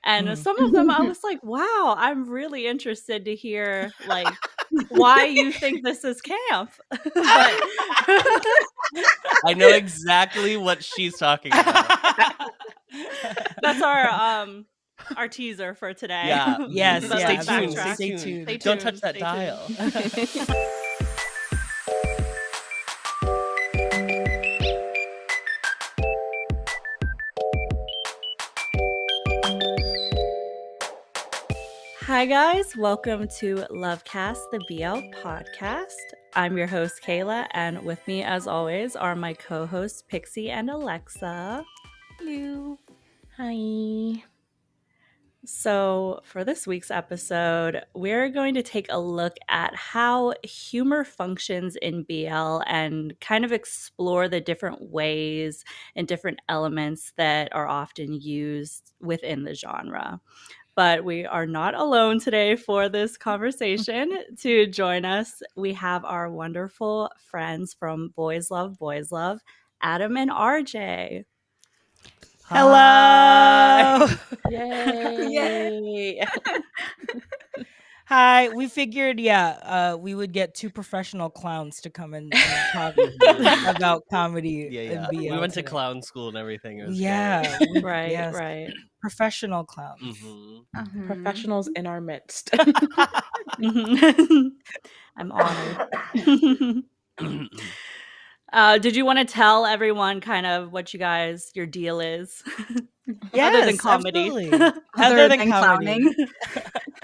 And some of them I was like, wow, I'm really interested to hear like why you think this is camp. But I know exactly what she's talking about. that's our teaser for today. Yeah. Yes, But yeah. let's Stay tuned. backtrack. Stay Stay tuned. tuned. Don't touch that Stay dial. Hi guys, welcome to LoveCast, the BL podcast. I'm your host Kayla, and with me as always are my co-hosts Pixie and Alexa. Hello. Hi. So for this week's episode, we're going to take a look at how humor functions in BL and kind of explore the different ways and different elements that are often used within the genre. But we are not alone today for this conversation. To join us, we have our wonderful friends from Boys Love, Adam and RJ. Hello. Yay. Hi. We figured, we would get two professional clowns to come and talk about comedy. Yeah. And BL We went to today. clown school and everything. It was Yeah. Right, yes. right. Professional clowns. Mm-hmm. Professionals in our midst. I'm honored. Did you want to tell everyone kind of what your deal is? Yes, other than comedy. Absolutely. Other than clowning.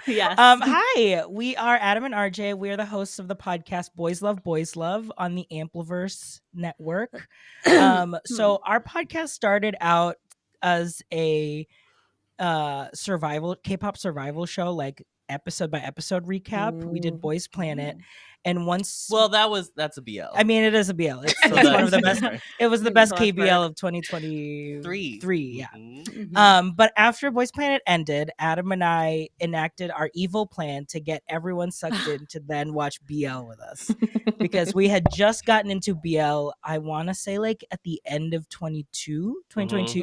Yes. Hi, we are Adam and RJ. We are the hosts of the podcast Boys Love on the Multiverse network. So our podcast started out as a K-pop survival show, like episode by episode recap. We did Boys Planet, and once that's a BL. I mean, it is a BL. It's So one of the best. It was the best Classic. KBL of 2023. Yeah. Mm-hmm. But after Boys Planet ended, Adam and I enacted our evil plan to get everyone sucked in to then watch BL with us, because we had just gotten into BL. I want to say like at the end of 2022.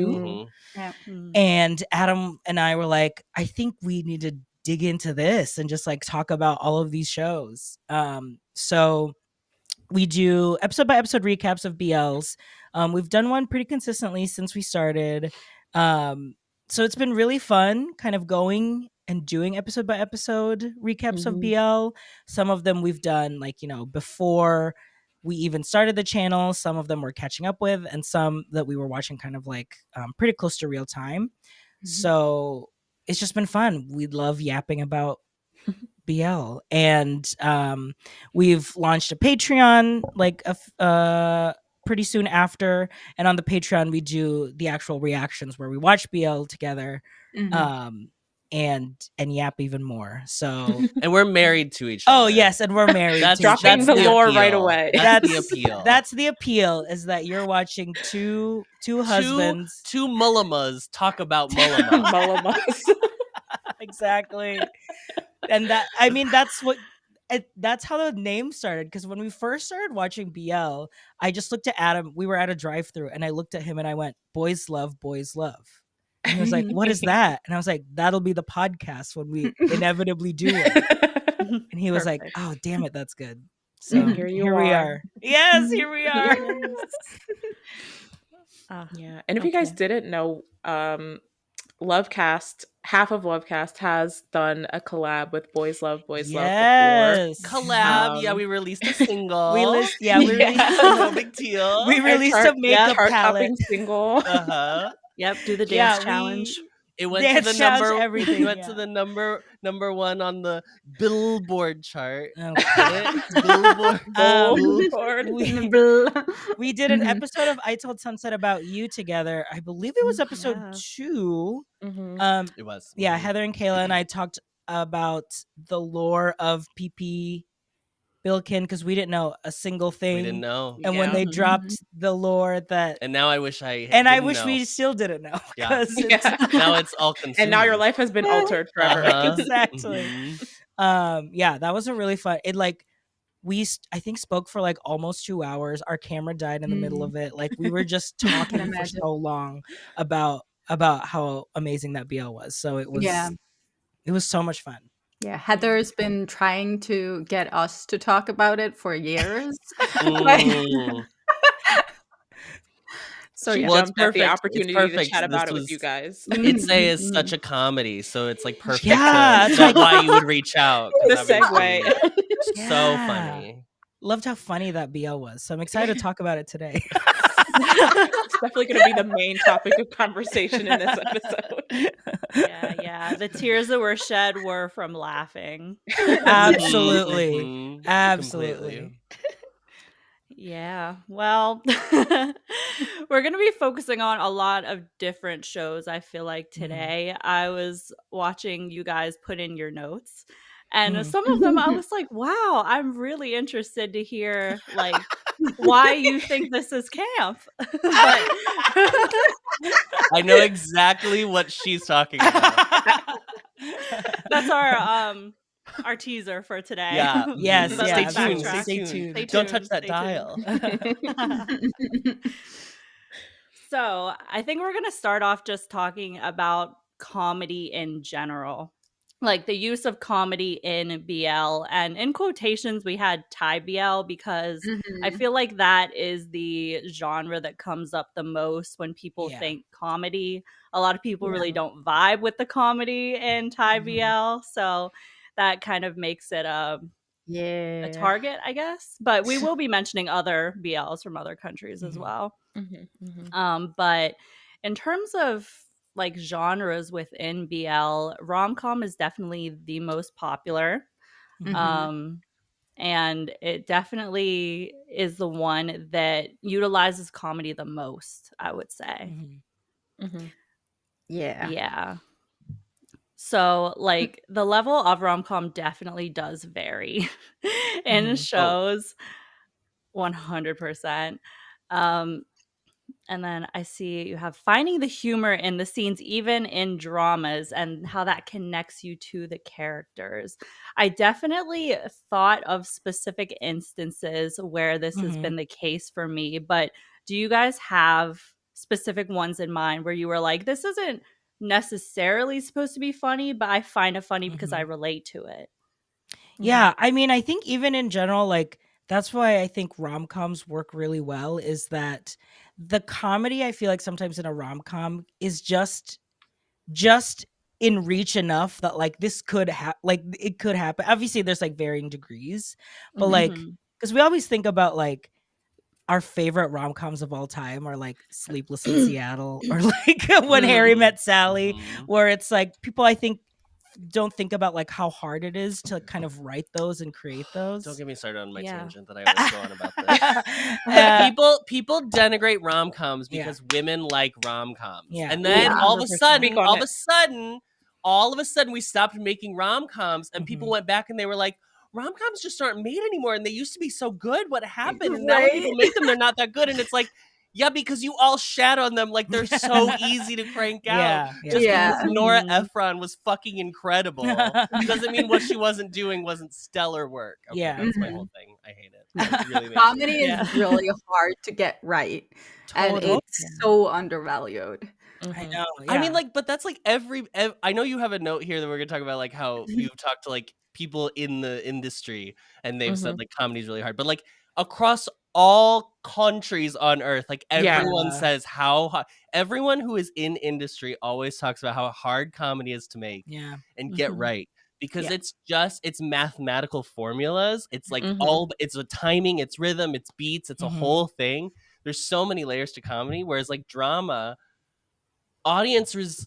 Mm-hmm. Yeah. And Adam and I were like, I think we need to dig into this and just like talk about all of these shows. So we do episode by episode recaps of BLs. We've done one pretty consistently since we started. So it's been really fun kind of going and doing episode by episode recaps of BL. Some of them we've done like, before we even started the channel. Some of them we're catching up with, and some that we were watching kind of like pretty close to real time. So it's just been fun. We love yapping about BL, and we've launched a Patreon like pretty soon after, and on the Patreon we do the actual reactions where we watch BL together and yap even more. So And we're married to each other. oh yes, and we're married. That's to each dropping other. the lore right away. That's the appeal. That's the appeal, is that you're watching two husbands. Two Mullamas talk about Mullama. Mullimas. Exactly. And that's how the name started, because when we first started watching BL, I just looked at Adam. We were at a drive-thru and I looked at him and I went, Boys Love. And he was like, what is that? And I was like, that'll be the podcast when we inevitably do it. And he was like, oh damn it, that's good. So Here here we we are. are. Yes, here we are. Yeah. And if you guys didn't know, LoveCast, half of LoveCast has done a collab with Boys Love before. Yes. Collab. We released a single. We released No big deal. we released a makeup palette. Chart-topping single. Uh-huh. Yep, do the dance challenge. It went Dance to the challenge, number. everything, It went to the number one on the Billboard chart. Okay. Billboard. We did an episode of I Told Sunset About You together. I believe it was episode 2. It was. Yeah, Heather and Kayla and I talked about the lore of PP Bilkin, because we didn't know a single thing. We didn't know. And when they dropped the lore that, and now I wish I we still didn't know. Yeah. Now it's all consuming. And now your life has been altered forever. Exactly. Mhm. That was a really fun. It like I think spoke for like almost 2 hours. Our camera died in the middle of it. Like we were just talking for so long about about how amazing that BL was. So it was so much fun. Yeah, Heather's been trying to get us to talk about it for years. Mm. So She yeah. Well, it's jumped at the perfect. It's opportunity to perfect. chat about This it with you was guys. Itze is such a comedy, so it's like perfect. Yeah, to, it's that's like- why you would reach out. 'Cause The obviously segue. it's so funny. Loved how funny that BL was. So I'm excited to talk about it today. It's definitely going to be the main topic of conversation in this episode. Yeah. The tears that were shed were from laughing. Absolutely. Mhm. Absolutely. Completely. Yeah. Well, we're going to be focusing on a lot of different shows, I feel like, today. I was watching you guys put in your notes, and some of them I was like, wow, I'm really interested to hear like why you think this is camp. But I know exactly what she's talking about. that's our teaser for today. Yeah. Yes, But yeah, let's Stay tuned. backtrack. Stay Stay tuned. tuned. Don't touch that Stay dial. So I think we're going to start off just talking about comedy in general, like the use of comedy in BL. And in quotations, we had Thai BL because I feel like that is the genre that comes up the most when people think comedy. A lot of people really don't vibe with the comedy in Thai BL. So that kind of makes it a target, I guess. But we will be mentioning other BLs from other countries as well. But in terms of like genres within BL, rom-com is definitely the most popular. And it definitely is the one that utilizes comedy the most, I would say. Yeah. So, like, the level of rom-com definitely does vary in shows, 100%. And then I see you have finding the humor in the scenes, even in dramas, and how that connects you to the characters. I definitely thought of specific instances where this has been the case for me, but do you guys have specific ones in mind where you were like, this isn't necessarily supposed to be funny, but I find it funny because I relate to it? Yeah, I mean, I think even in general, like that's why I think rom-coms work really well is that the comedy I feel like sometimes in a rom-com is just in reach enough that like this could like it could happen. Obviously there's like varying degrees, but like because we always think about like our favorite rom-coms of all time are like Sleepless in Seattle or like When Harry Met Sally, where it's like people I think don't think about like how hard it is to kind of write those and create those. Don't get me started on my tangent that I always go on about this. People denigrate rom-coms because women like rom-coms. And then all of a sudden we stopped making rom-coms and people went back and they were like, rom-coms just aren't made anymore and they used to be so good. What happened? And now when people make them, they're not that good. And it's like, yeah, because you all shat on them like they're so easy to crank out. Just because Nora Ephron was fucking incredible doesn't mean what she wasn't doing wasn't stellar work. Okay, that's my whole thing. I hate it. It really Comedy is really hard to get right. And it's so undervalued. I know. I mean, like, but that's like every I know you have a note here that we're gonna talk about like how you've talked to like people in the industry and they've said like comedy's really hard, but like across all countries on earth, like everyone says how hard. Everyone who is in industry always talks about how hard comedy is to make and get right because it's mathematical formulas. It's like it's a timing, it's rhythm, it's beats, it's a whole thing. There's so many layers to comedy, whereas like drama, audiences,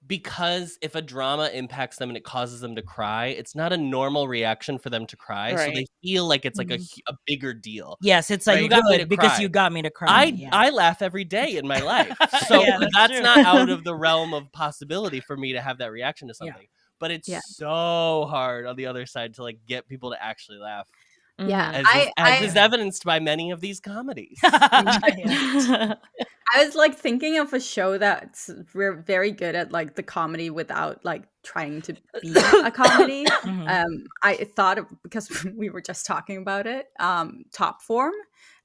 because if a drama impacts them and it causes them to cry, it's not a normal reaction for them to cry. So they feel like it's like a bigger deal. Yes, it's like good because you got me to cry. I laugh every day in my life. So that's not out of the realm of possibility for me to have that reaction to something. But it's so hard on the other side to like get people to actually laugh. Yeah, as is evidenced by many of these comedies. I was like thinking of a show that's very good at like the comedy without like trying to be a comedy. I thought of, because we were just talking about it, Top Form,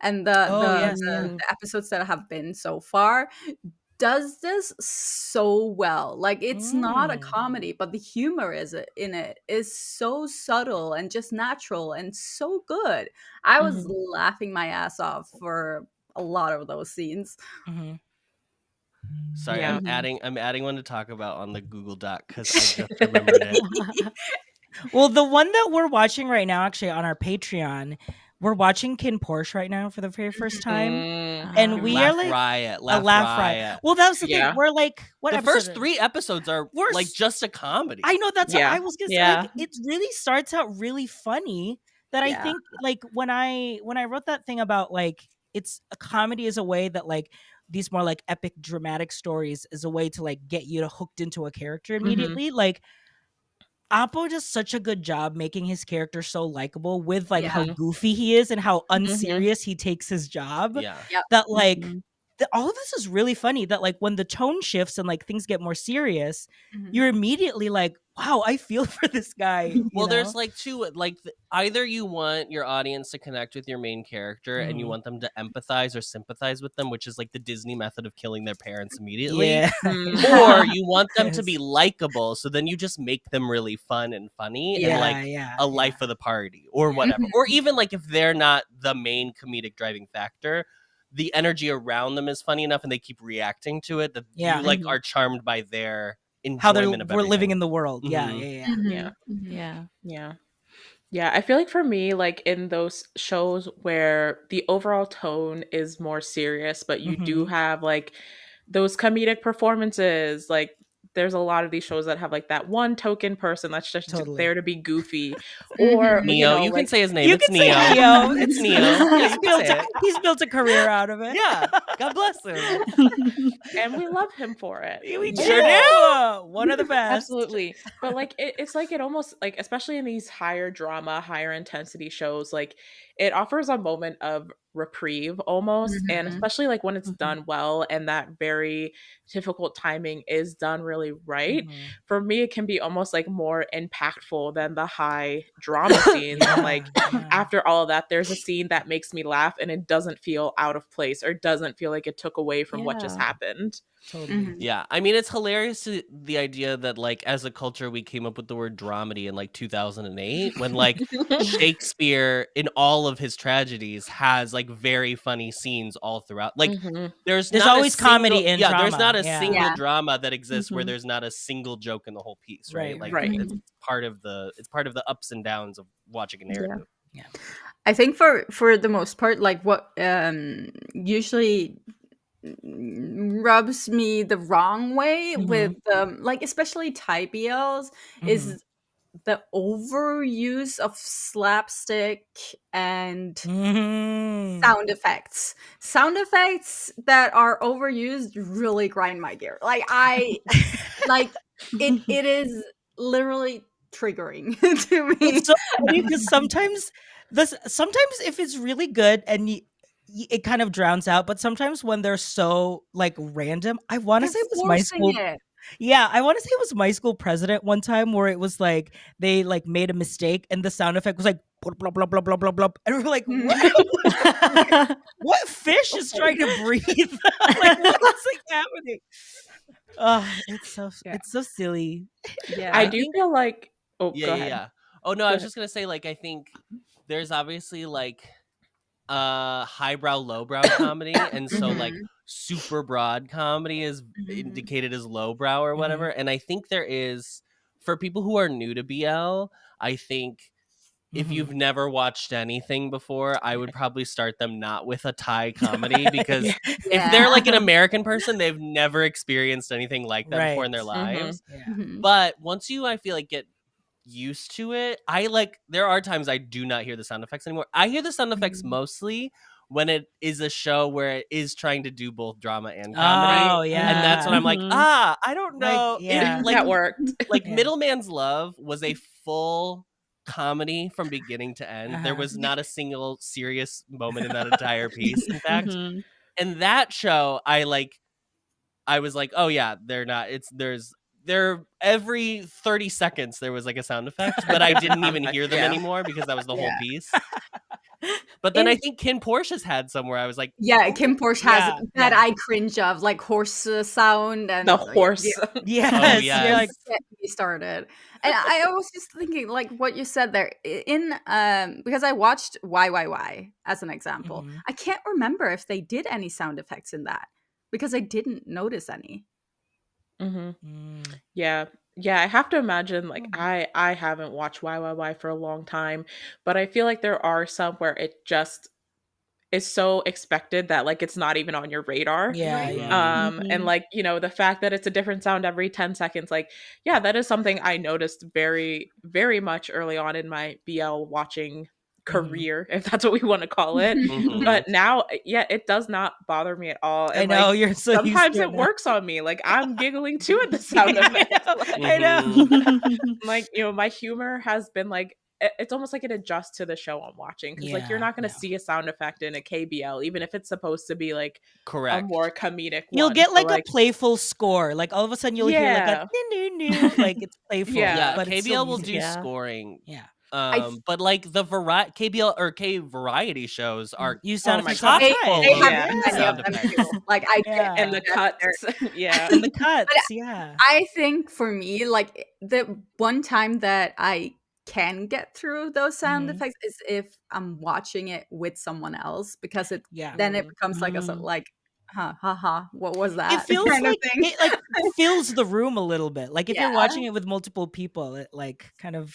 and the episodes that have been so far does this so well. Like, it's not a comedy, but the humor in it is so subtle and just natural and so good. I was laughing my ass off for a lot of those scenes. Sorry, Yeah. I'm adding one to talk about on the Google Doc because I just remembered it. Well, the one that we're watching right now, actually on our Patreon, we're watching Kin Porsche right now for the very first time, and we Laugh are like riot, a laugh riot. Well, that's the thing. We're like, what the episode first is- 3 episodes are We're like s- just a comedy. I know that's Yeah. what I was gonna say. Yeah. Like, it really starts out really funny. That I Yeah. think, like, when I wrote that thing about like it's a comedy is a way that like these more like epic dramatic stories is a way to like get you to hooked into a character immediately. Like, Appo does such a good job making his character so likable with like how goofy he is and how unserious he takes his job. Yeah. That like all of this is really funny. That like when the tone shifts and like things get more serious, you're immediately like, wow, I feel for this guy. you Well, know? there's like two, like either you want your audience to connect with your main character and you want them to empathize or sympathize with them, which is like the Disney method of killing their parents immediately. Yeah. Or you want them to Yes. be likable, so then you just make them really fun and funny and like a life of the party or whatever. Or even like if they're not the main comedic driving factor, the energy around them is funny enough and they keep reacting to it that you like are charmed by their enjoyment how of we're living everything. in the world. Yeah. Yeah, I feel like for me, like in those shows where the overall tone is more serious, but you do have like those comedic performances, like there's a lot of these shows that have like that one token person that's just there to be goofy. Or Neo, you like, can say his name. You It's can say Neo. Neo. It's Neo. Yeah, He's built a career out of it. Yeah, God bless him. and we love him for it. We sure do. One of the best. Absolutely. But like it's like it almost like, especially in these higher drama, higher intensity shows, like it offers a moment of reprieve almost. And especially like when it's done well and that very difficult timing is done really right. For me, it can be almost like more impactful than the high drama scenes. Like after all of that, there's a scene that makes me laugh and it doesn't feel out of place or doesn't feel like it took away from what just happened. Totally. Yeah, I mean, it's hilarious the idea that like as a culture we came up with the word dramedy in like 2008 when like Shakespeare in all of his tragedies has like very funny scenes all throughout. Like there's not always a single, comedy in drama. There's not a Yeah. single drama that exists where there's not a single joke in the whole piece, right? Like it's part of the ups and downs of watching a narrative. Yeah. I think for the most part, like what usually rubs me the wrong way with like especially Thai BLs is the overuse of slapstick and sound effects that are overused really grind my gear. Like I like it is literally triggering to me. It's so funny because sometimes if it's really good and it kind of drowns out, but sometimes when they're so like random, I want to say it was my school. Yeah, I want to say it was my school president one time where it was like they like made a mistake and the sound effect was like blah blah blah blah blah blah blah, and we're like, what? What fish is trying to breathe? Like what's like happening? It's so silly. Yeah, I do feel like. Oh, yeah, go ahead. yeah. Oh no, I was just gonna say like I think there's obviously like highbrow lowbrow comedy and so like super broad comedy is indicated as lowbrow or whatever, and I think there is for people who are new to BL, I think if you've never watched anything before, I would probably start them not with a Thai comedy because if they're like an American person, they've never experienced anything like that before in their lives. But once you, I feel like, get used to it, there are times I do not hear the sound effects anymore. I hear the sound effects mostly when it is a show where it is trying to do both drama and comedy. Oh yeah, and that's when I'm like, I don't know. That worked. Like Middleman's Love was a full comedy from beginning to end. There was not a single serious moment in that entire piece, in fact. And that show, I was like, oh yeah, they're not. There every 30 seconds there was like a sound effect, but I didn't even hear them anymore because that was the whole piece. But then I think Kim Porsche's had somewhere I was like, yeah, Kim Porsche has that yeah. I cringe of, like horse sound and The horse. Yes. Oh, yes. You're like, get me started. And I was just thinking, like what you said there, in because I watched YYY as an example. Mhm. I can't remember if they did any sound effects in that because I didn't notice any. Yeah. I have to imagine, like, I haven't watched YYY for a long time, but I feel like there are some where it just is so expected that like it's not even on your radar. yeah, Right. yeah. And like, you know, the fact that it's a different sound every 10 seconds, like, yeah, that is something I noticed very, very much early on in my BL watching career, if that's what we want to call it. Mhm. But now, yeah, it does not bother me at all. I And know like, you're so used sometimes to it now. works on me. Like I'm giggling too at the sound of it. I know. Like, you know, my humor has been like, it's almost like it adjusts to the show I'm watching, because like you're not going to see a sound effect in a KBL, even if it's supposed to be like a correct. more comedic You'll one. get So, like a playful score. Like all of a sudden you'll hear like a new, like it's playful. Yeah. but it's KBL still will music. do Yeah. scoring. Yeah. But like the KBL or K variety shows are You sound Oh my effects God. all They, the time. they have Yeah. many Sound of them effects. too. Like I Yeah. and the cuts. Yeah. And the cuts, yeah. I think for me, like the one time that I can get through those sound Mhm. effects is if I'm watching it with someone else, because it Yeah. then it becomes like a like, haha, what was that? It feels kind like of thing. it like fills the room a little bit. Like if you're Yeah. watching it with multiple people, it like kind of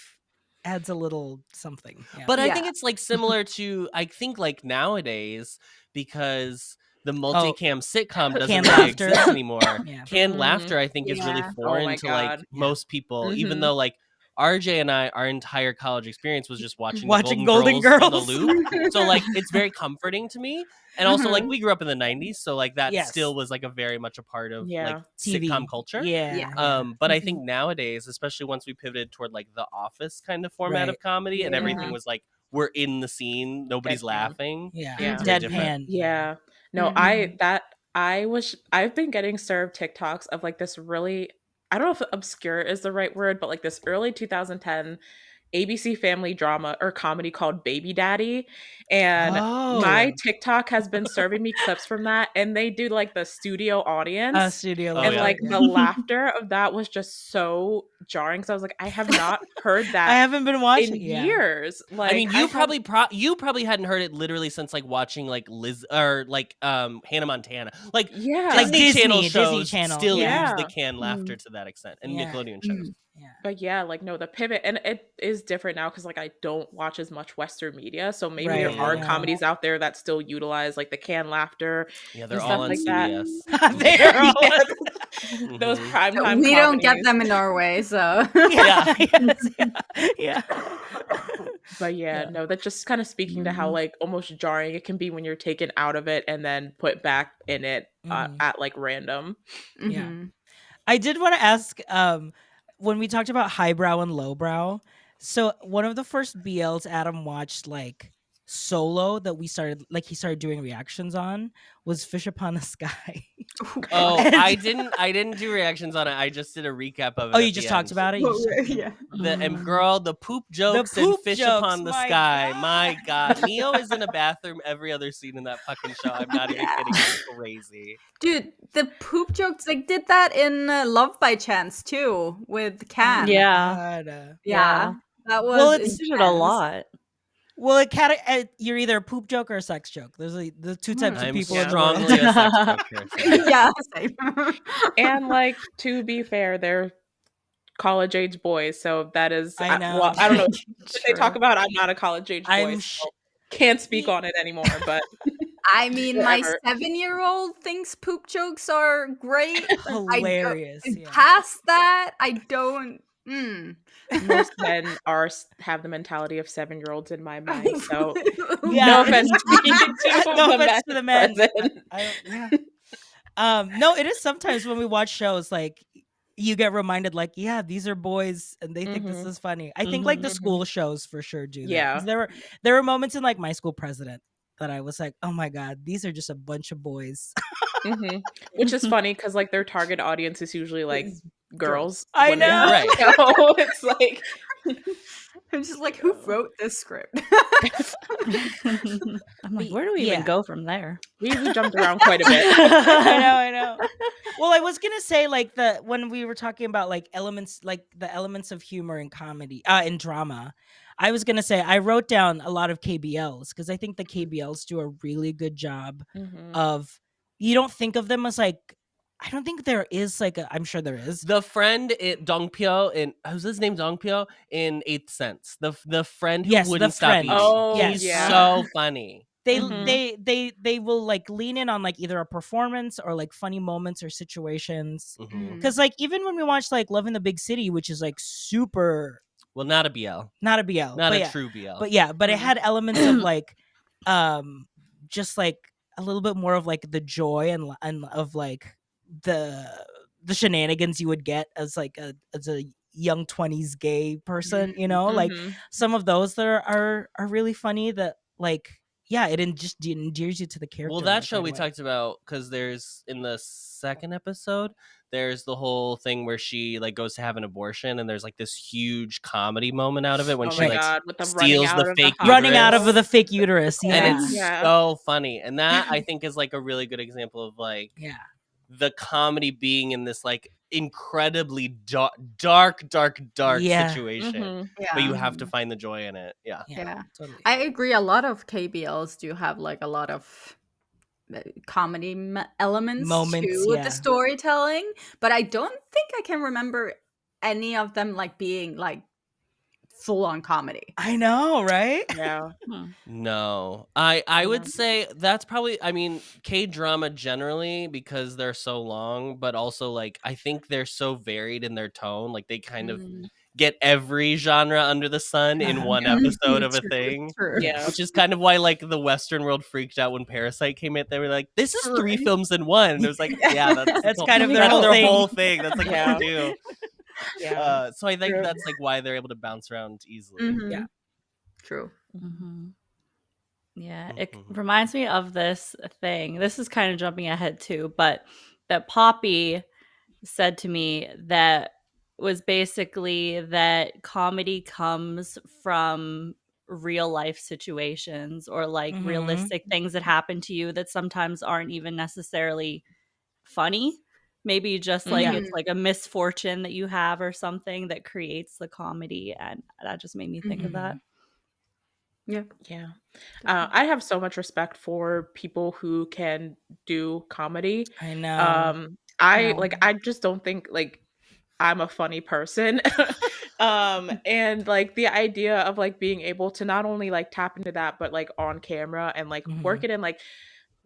adds a little something. Yeah. But I Yeah. think it's like similar to, I think like nowadays, because the multicam sitcom doesn't Canned really laughter. exist anymore. Yeah. Canned Mhm. laughter, I think, is really Yeah. foreign my to like God. most people, even Mhm. though like RJ and I, our entire college experience was just watching Watching the Golden Golden Girls, Girls. on the loop. So like it's very comforting to me. And also like we grew up in the 90s, so like that Yes. still was like a very much a part of Yeah. like TV sitcom culture. Yeah. But I think nowadays, especially once we pivoted toward like the Office kind of format Right. of comedy, and everything Yeah. was like we're in the scene, nobody's Deadpan. laughing. Yeah. Yeah. It's very different. Deadpan. Yeah. No, I've been getting served TikToks of like this really, I don't know if obscure is the right word, but like this early 2010 ABC family drama or comedy called Baby Daddy. And my TikTok has been serving me clips from that. And they do like the studio audience. Studio Oh, And yeah. like the laughter of that was just so jarring. So I was like, I have not heard I that haven't been watching in yeah. years. Like I mean, you probably hadn't heard it literally since like watching like Liz or like Hannah Montana. Like yeah. Disney Disney- Channel Disney shows Channel, still yeah. use the canned laughter to that extent, and Yeah. Nickelodeon shows. Yeah. But yeah, like no, the pivot, and it is different now because like I don't watch as much Western media, so maybe Right, there are yeah. comedies out there that still utilize like the canned laughter. Yeah, they're and all stuff on like CBS. They're all Those Mhm. primetime We don't get comedies. them in Norway, so Yeah. yeah. But yeah, no, that's just kind of speaking to how like almost jarring it can be when you're taken out of it and then put back in it at like random. Yeah. mhm. I did want to ask when we talked about highbrow and lowbrow. So one of the first BLs Adam watched like solo that he started doing reactions on was Fish Upon the Sky. Oh, And- I didn't do reactions on it. I just did a recap of it. Oh, at you the just talked end. about it? Yeah. And girl, the poop jokes and poop Fish jokes, Upon the my Sky. God. My God, Neo is in a bathroom every other scene in that fucking show. I'm not even kidding. It's crazy. Dude, the poop jokes, they did that in Love by Chance too with Can. Yeah. God, Yeah. That was Well, They it's- did it a lot. well, you're either a poop joke or a sex joke. There's the two types of I'm people in the world. strongly a sex joke person. Yeah, same. And like to be fair, they're college age boys, so that is I know. well, I don't know if they True. talk about. I'm not a college age boy, I'm so can't speak on it anymore. But I mean, my Whatever. 7-year-old thinks poop jokes are great. Hilarious. Yeah. Past that, I don't. most men have the mentality of 7-year-olds in my mind. So Yeah. no offense to No the offense to the men. present. No, it is sometimes when we watch shows like you get reminded like, yeah, these are boys and they think this Mhm. is funny. I think like the Mhm. school shows for sure do that. 'Cause Yeah. there were moments in like My School President that I was like, oh my God, these are just a bunch of boys. Mhm. Which is funny because like their target audience is usually like girls. I when they- know. Right. So it's like I'm just like, who wrote this script? I'm like, where do we even go from there? We jumped around quite a bit. I know. Well, I was gonna say like when we were talking about like elements, like the elements of humor in comedy, in drama, I was gonna say I wrote down a lot of KBLs because I think the KBLs do a really good job of. You don't think of them as like. I don't think there is like I'm sure there is. The friend Dongpyo in who's his name Dongpyo in 8th Sense. The friend who wouldn't stop eating. Oh, he's so funny. They will like lean in on like either a performance or like funny moments or situations. Because like even when we watched like Love in the Big City, which is like super not a BL. Not a BL. Not a true BL. But yeah, but it had elements of like just like a little bit more of like the joy and of like the shenanigans you would get as like as a young 20s gay person, you know, like some of those that are really funny that like it just endears you to the character. Well, that show we talked about because there's in the 2nd episode there's the whole thing where she like goes to have an abortion and there's like this huge comedy moment out of it when she like steals the fake running out of the fake uterus. And it's so funny, and that I think is like a really good example of like the comedy being in this like incredibly dark situation, but you have to find the joy in it. Totally. I agree. A lot of KBLs do have like a lot of comedy elements to the storytelling, but I don't think I can remember any of them like being like full on comedy. I know, right? Yeah. No, I would say that's probably, I mean, K-drama generally because they're so long, but also like I think they're so varied in their tone, like they kind of get every genre under the sun in one episode of a thing. Which is kind of why like the Western world freaked out when Parasite came out. They were like, this is 3 films in one. And it was like, that's kind of their whole thing. That's like what they do. So I think that's like why they're able to bounce around easily. True. Yeah, it reminds me of this thing. This is kind of jumping ahead too, but that Poppy said to me that was basically that comedy comes from real life situations or like realistic things that happen to you that sometimes aren't even necessarily funny. Maybe just like it's like a misfortune that you have or something that creates the comedy, and that just made me think of that. I have so much respect for people who can do comedy. I know. I just don't think like I'm a funny person. And like the idea of like being able to not only like tap into that but like on camera and like work it in, like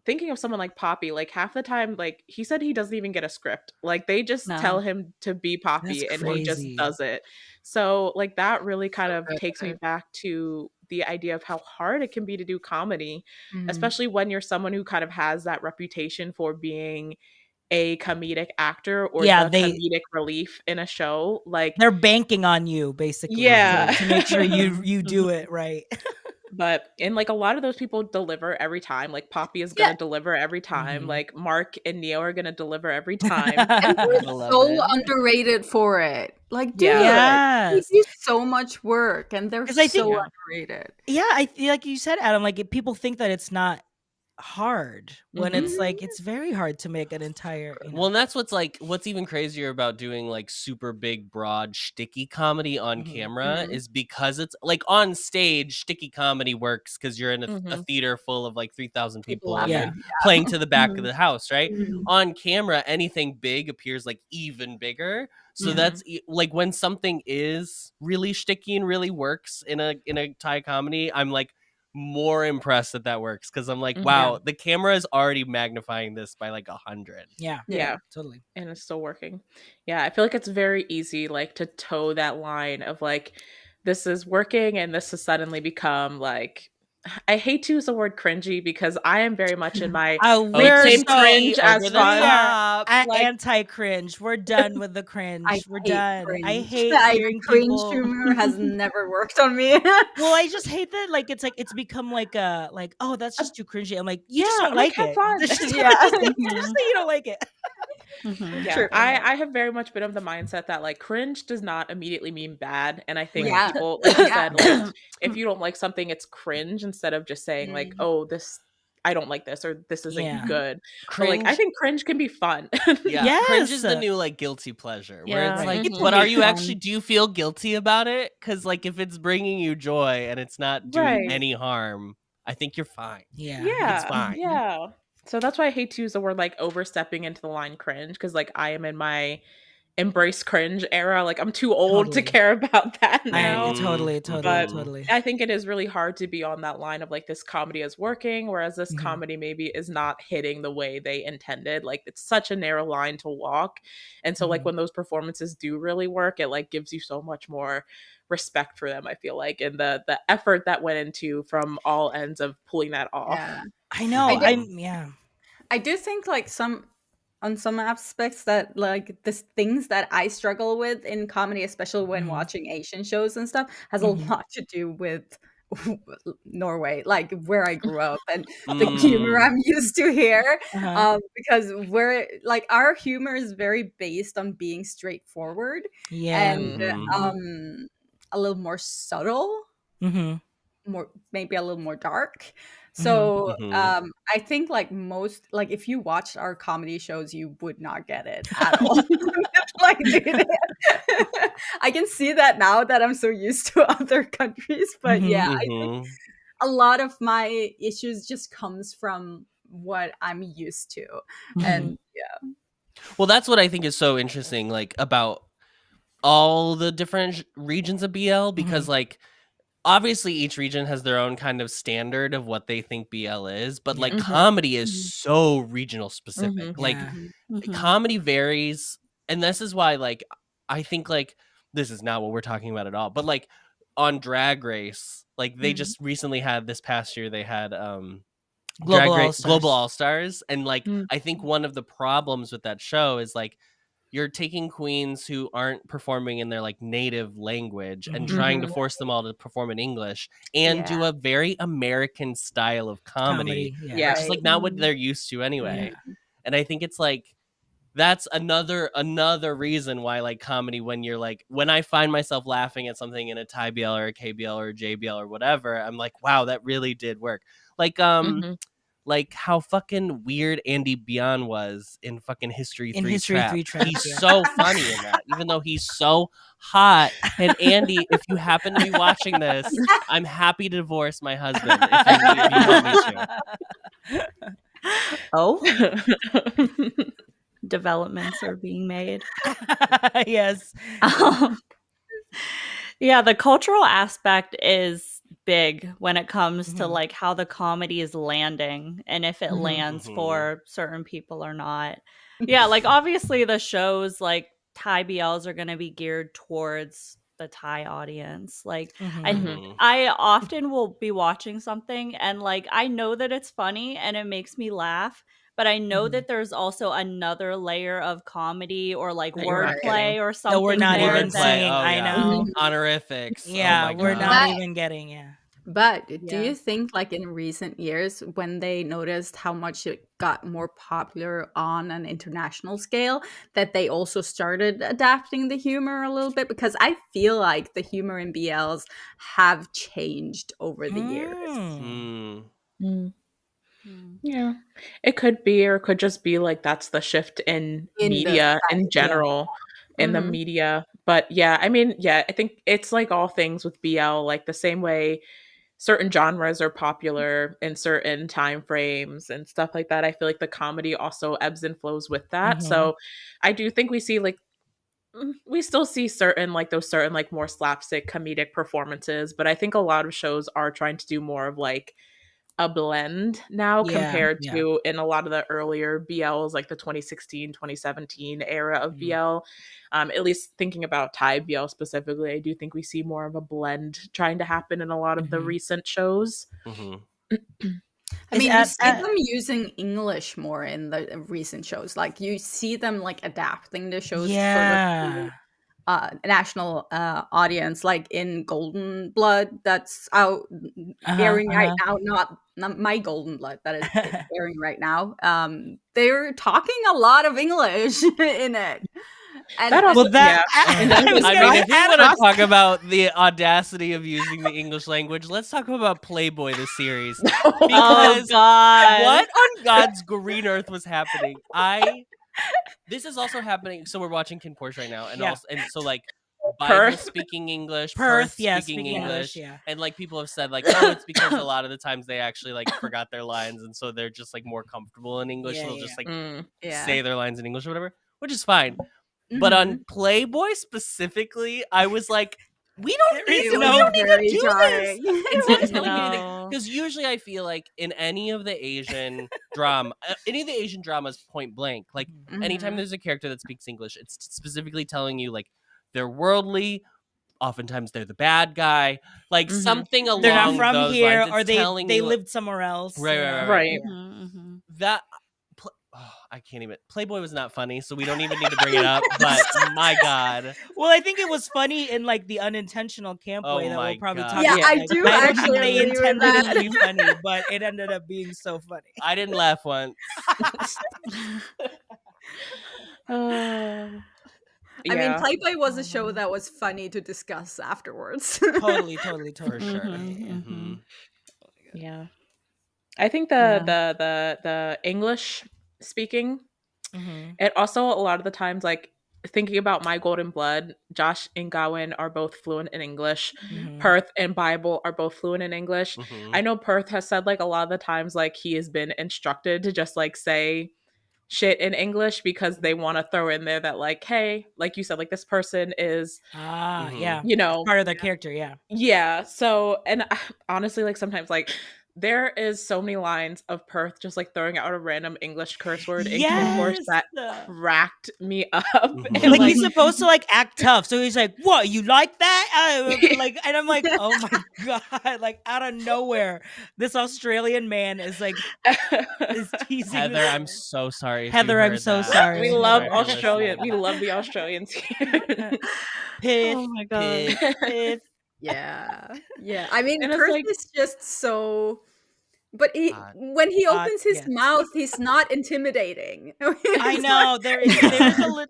thinking of someone like Poppy, like half the time, like he said he doesn't even get a script. Like they just tell him to be Poppy and he just does it. So like that really kind of takes me back to the idea of how hard it can be to do comedy, especially when you're someone who kind of has that reputation for being a comedic actor or the comedic relief in a show. Like they're banking on you basically to make sure you do it right. But in like a lot of those people deliver every time. Like Poppy is gonna deliver every time. Like Mark and Neo are gonna deliver every time. And we're so underrated for it. Like, dude, they do so much work, and they're so underrated. Yeah, I like you said, Adam. Like people think that it's not hard when it's like it's very hard to make an entire well, and that's what's even crazier about doing like super big broad shticky comedy on camera is because it's like on stage shticky comedy works because you're in a theater full of like 3,000 people playing to the back of the house, right? On camera anything big appears like even bigger, so that's like when something is really shticky and really works in a Thai comedy, I'm like more impressed that works because I'm like, wow, the camera is already magnifying this by like 100. Yeah, totally, and it's still working. I feel like it's very easy like to toe that line of like this is working and this has suddenly become like, I hate to use the word cringy because I am very much in my cringe as fun. Anti-cringe. We're done with the cringe. We're done. Cringe. I hate hearing cringe people. humor has never worked on me. Well, I just hate that. Like it's become like a oh that's just too cringy. I'm like you just don't like it. Fun. Just say you don't like it. Yeah, True. I have very much been of the mindset that like cringe does not immediately mean bad, and I think Yeah. people, like you Yeah. said, like if you don't like something, it's cringe instead of just saying like, Mm. oh, this I don't like this or this isn't Yeah. good. But like I Cringe. think cringe can be fun. Yeah, cringe is Yes. the new like guilty pleasure, where Yeah. it's like, People but are hate you fun. actually? Do you feel guilty about it? Because like if it's bringing you joy and it's not doing Right. any harm, I think you're fine. Yeah. It's Yeah. fine. Yeah. So that's why I hate to use the word like overstepping into the line cringe, because like I am in my embrace cringe era. Like I'm too old to Totally. care about that now. Totally. But I think it is really hard to be on that line of like this comedy is working, whereas this Mhm. comedy maybe is not hitting the way they intended. Like it's such a narrow line to walk. And so like Mhm. when those performances do really work, it like gives you so much more respect for them, I feel like, and the effort that went into from all ends of pulling that off. Yeah. I know. I do think like on some aspects that like the things that I struggle with in comedy, especially when Mhm. watching Asian shows and stuff, has Mhm. a lot to do with Norway, like where I grew up and the humor I'm used to here. Because we're like our humor is very based on being straightforward Yeah. and a little more subtle, Mhm. more maybe a little more dark. Mhm. So I think like most like if you watched our comedy shows, you would not get it at all. Like, dude, I can see that now that I'm so used to other countries. But Mhm. yeah, I think a lot of my issues just comes from what I'm used to. Mhm. And yeah. Well, that's what I think is so interesting, like about all the different regions of BL, because like obviously each region has their own kind of standard of what they think BL is, but like Yeah. comedy is so regional specific. Like Yeah. comedy varies, and this is why like I think like this is not what we're talking about at all, but like on Drag Race, like they just recently had this past year they had Global All-Stars. Global All-Stars, and like Mm. I think one of the problems with that show is like you're taking queens who aren't performing in their like native language and trying to force them all to perform in English and do a very American style of comedy, Yeah. which is like not what they're used to anyway. And I think it's like that's another reason why like comedy, when you're like, when I find myself laughing at something in a Thai BL or a KBL or a JBL or whatever, I'm like, wow, that really did work. Like how fucking weird Andy Bion was in fucking History 3 Trap. He's so funny in that, even though he's so hot. And Andy, if you happen to be watching this, I'm happy to divorce my husband if you want me to. Oh, developments are being made. Yes. Yeah, the cultural aspect is big when it comes to like how the comedy is landing and if it lands for certain people or not. Yeah, like obviously the shows like Thai BLs are going to be geared towards the Thai audience. Like I often will be watching something and like I know that it's funny and it makes me laugh, but I know that there's also another layer of comedy or like wordplay or something. No, we're not even seeing. I know. Honorifics. Yeah, oh my we're God. not even getting. Yeah. But do you think like in recent years when they noticed how much it got more popular on an international scale that they also started adapting the humor a little bit? Because I feel like the humor in BLs have changed over the years. Yeah, it could be, or it could just be like that's the shift in media in general, in the media. But yeah, I mean, yeah, I think it's like all things with BL, like the same way certain genres are popular in certain time frames and stuff like that. I feel like the comedy also ebbs and flows with that. So I do think we see like we still see certain like those certain like more slapstick comedic performances, but I think a lot of shows are trying to do more of like a blend now compared to in a lot of the earlier BLs, like the 2016, 2017 era of BL. At least thinking about Thai BL specifically, I do think we see more of a blend trying to happen in a lot of the recent shows. I mean, you see them using English more in the recent shows. Like you see them like adapting the shows for the national audience, like in Golden Blood, that's out airing right now, not My Golden Blood that is airing right now. They're talking a lot of English in it. And That also, I mean, if we want to talk about the audacity of using the English language, let's talk about Playboy, the series. Because what on God's green earth was happening? This is also happening. So we're watching Kin Porsche right now, and so like Bible speaking English, Perth speaking English, and like people have said like, oh, it's because a lot of the times they actually like forgot their lines, and so they're just like more comfortable in English. So they'll just like say their lines in English or whatever, which is fine. But on Playboy specifically, I was like, we don't need to do this. It's not anything. Because usually I feel like in any of the Asian dramas, point blank, like anytime there's a character that speaks English, it's specifically telling you like they're worldly. Oftentimes they're the bad guy, like something along they're not from those here, lines. or they lived somewhere else. Right. That. I can't even. Playboy was not funny, so we don't even need to bring it up. But my God. Well, I think it was funny in like the unintentional camp way that we'll probably talk about. Yeah, I do actually. They intended it to be funny, but it ended up being so funny. I didn't laugh once. I mean, Playboy was a show that was funny to discuss afterwards. Totally. For sure. Yeah. I think the English speaking, it also a lot of the times, like thinking about My Golden Blood, Josh and Gawain are both fluent in English. Perth and Bible are both fluent in English. I know Perth has said like a lot of the times like he has been instructed to just like say shit in English because they want to throw in there that like, hey, like you said, like this person is you know, part of their character. So, and honestly, like sometimes like there is so many lines of Perth just like throwing out a random English curse word in Kin Porsche that cracked me up. And like he's supposed to like act tough, so he's like, "What, you like that?" Like, and I'm like, "Oh my God!" Like out of nowhere, this Australian man is like is teasing Heather. I'm so sorry. Heather, I'm so sorry. We love Australian. We love the Australians here. Oh my God. Piff. Yeah. I mean, Perth like, is just so. But when he opens his mouth, he's not intimidating. I know there's a little.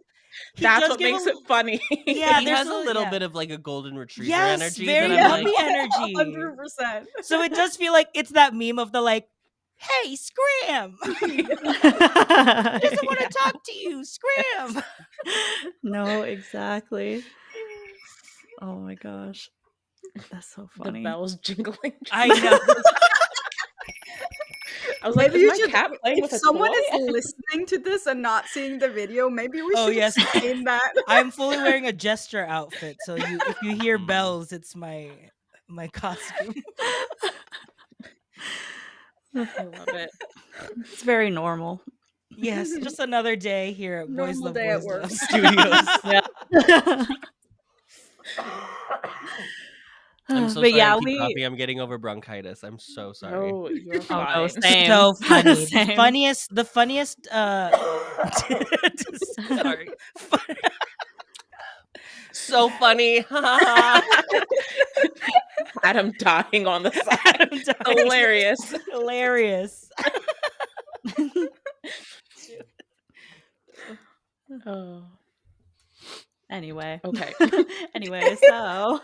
That's what makes it funny. Yeah, he has a little bit of like a golden retriever energy. Very puppy energy. 100%. So it does feel like it's that meme of the like, hey, Scram! He doesn't want to talk to you, Scram! No, exactly. Oh my gosh. That's so funny. The bells jingling. I know. I was like, is my cat playing with a toy? If someone is listening to this and not seeing the video, maybe we should explain that. I'm fully wearing a jester outfit, so if you hear bells, it's my costume. I love it. It's very normal. Yes, just another day here at Boys Love Boys Love work. Studios. Yeah. I'm so sorry. I'm getting over bronchitis. I'm so sorry. Oh, you're fine. Same. So funny. Same. The funniest. Sorry. So funny. Adam dying on the side. Hilarious. Hilarious. Oh. Anyway. Okay. Anyway, so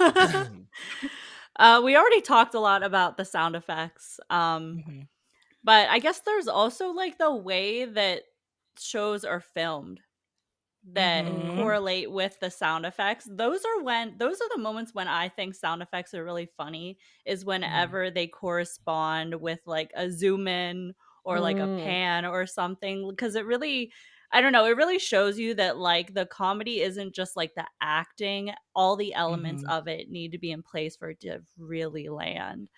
we already talked a lot about the sound effects. But I guess there's also like the way that shows are filmed that correlate with the sound effects. Those are the moments when I think sound effects are really funny, is whenever they correspond with like a zoom in or like a pan or something, because it really, I don't know, it really shows you that like the comedy isn't just like the acting, all the elements of it need to be in place for it to really land.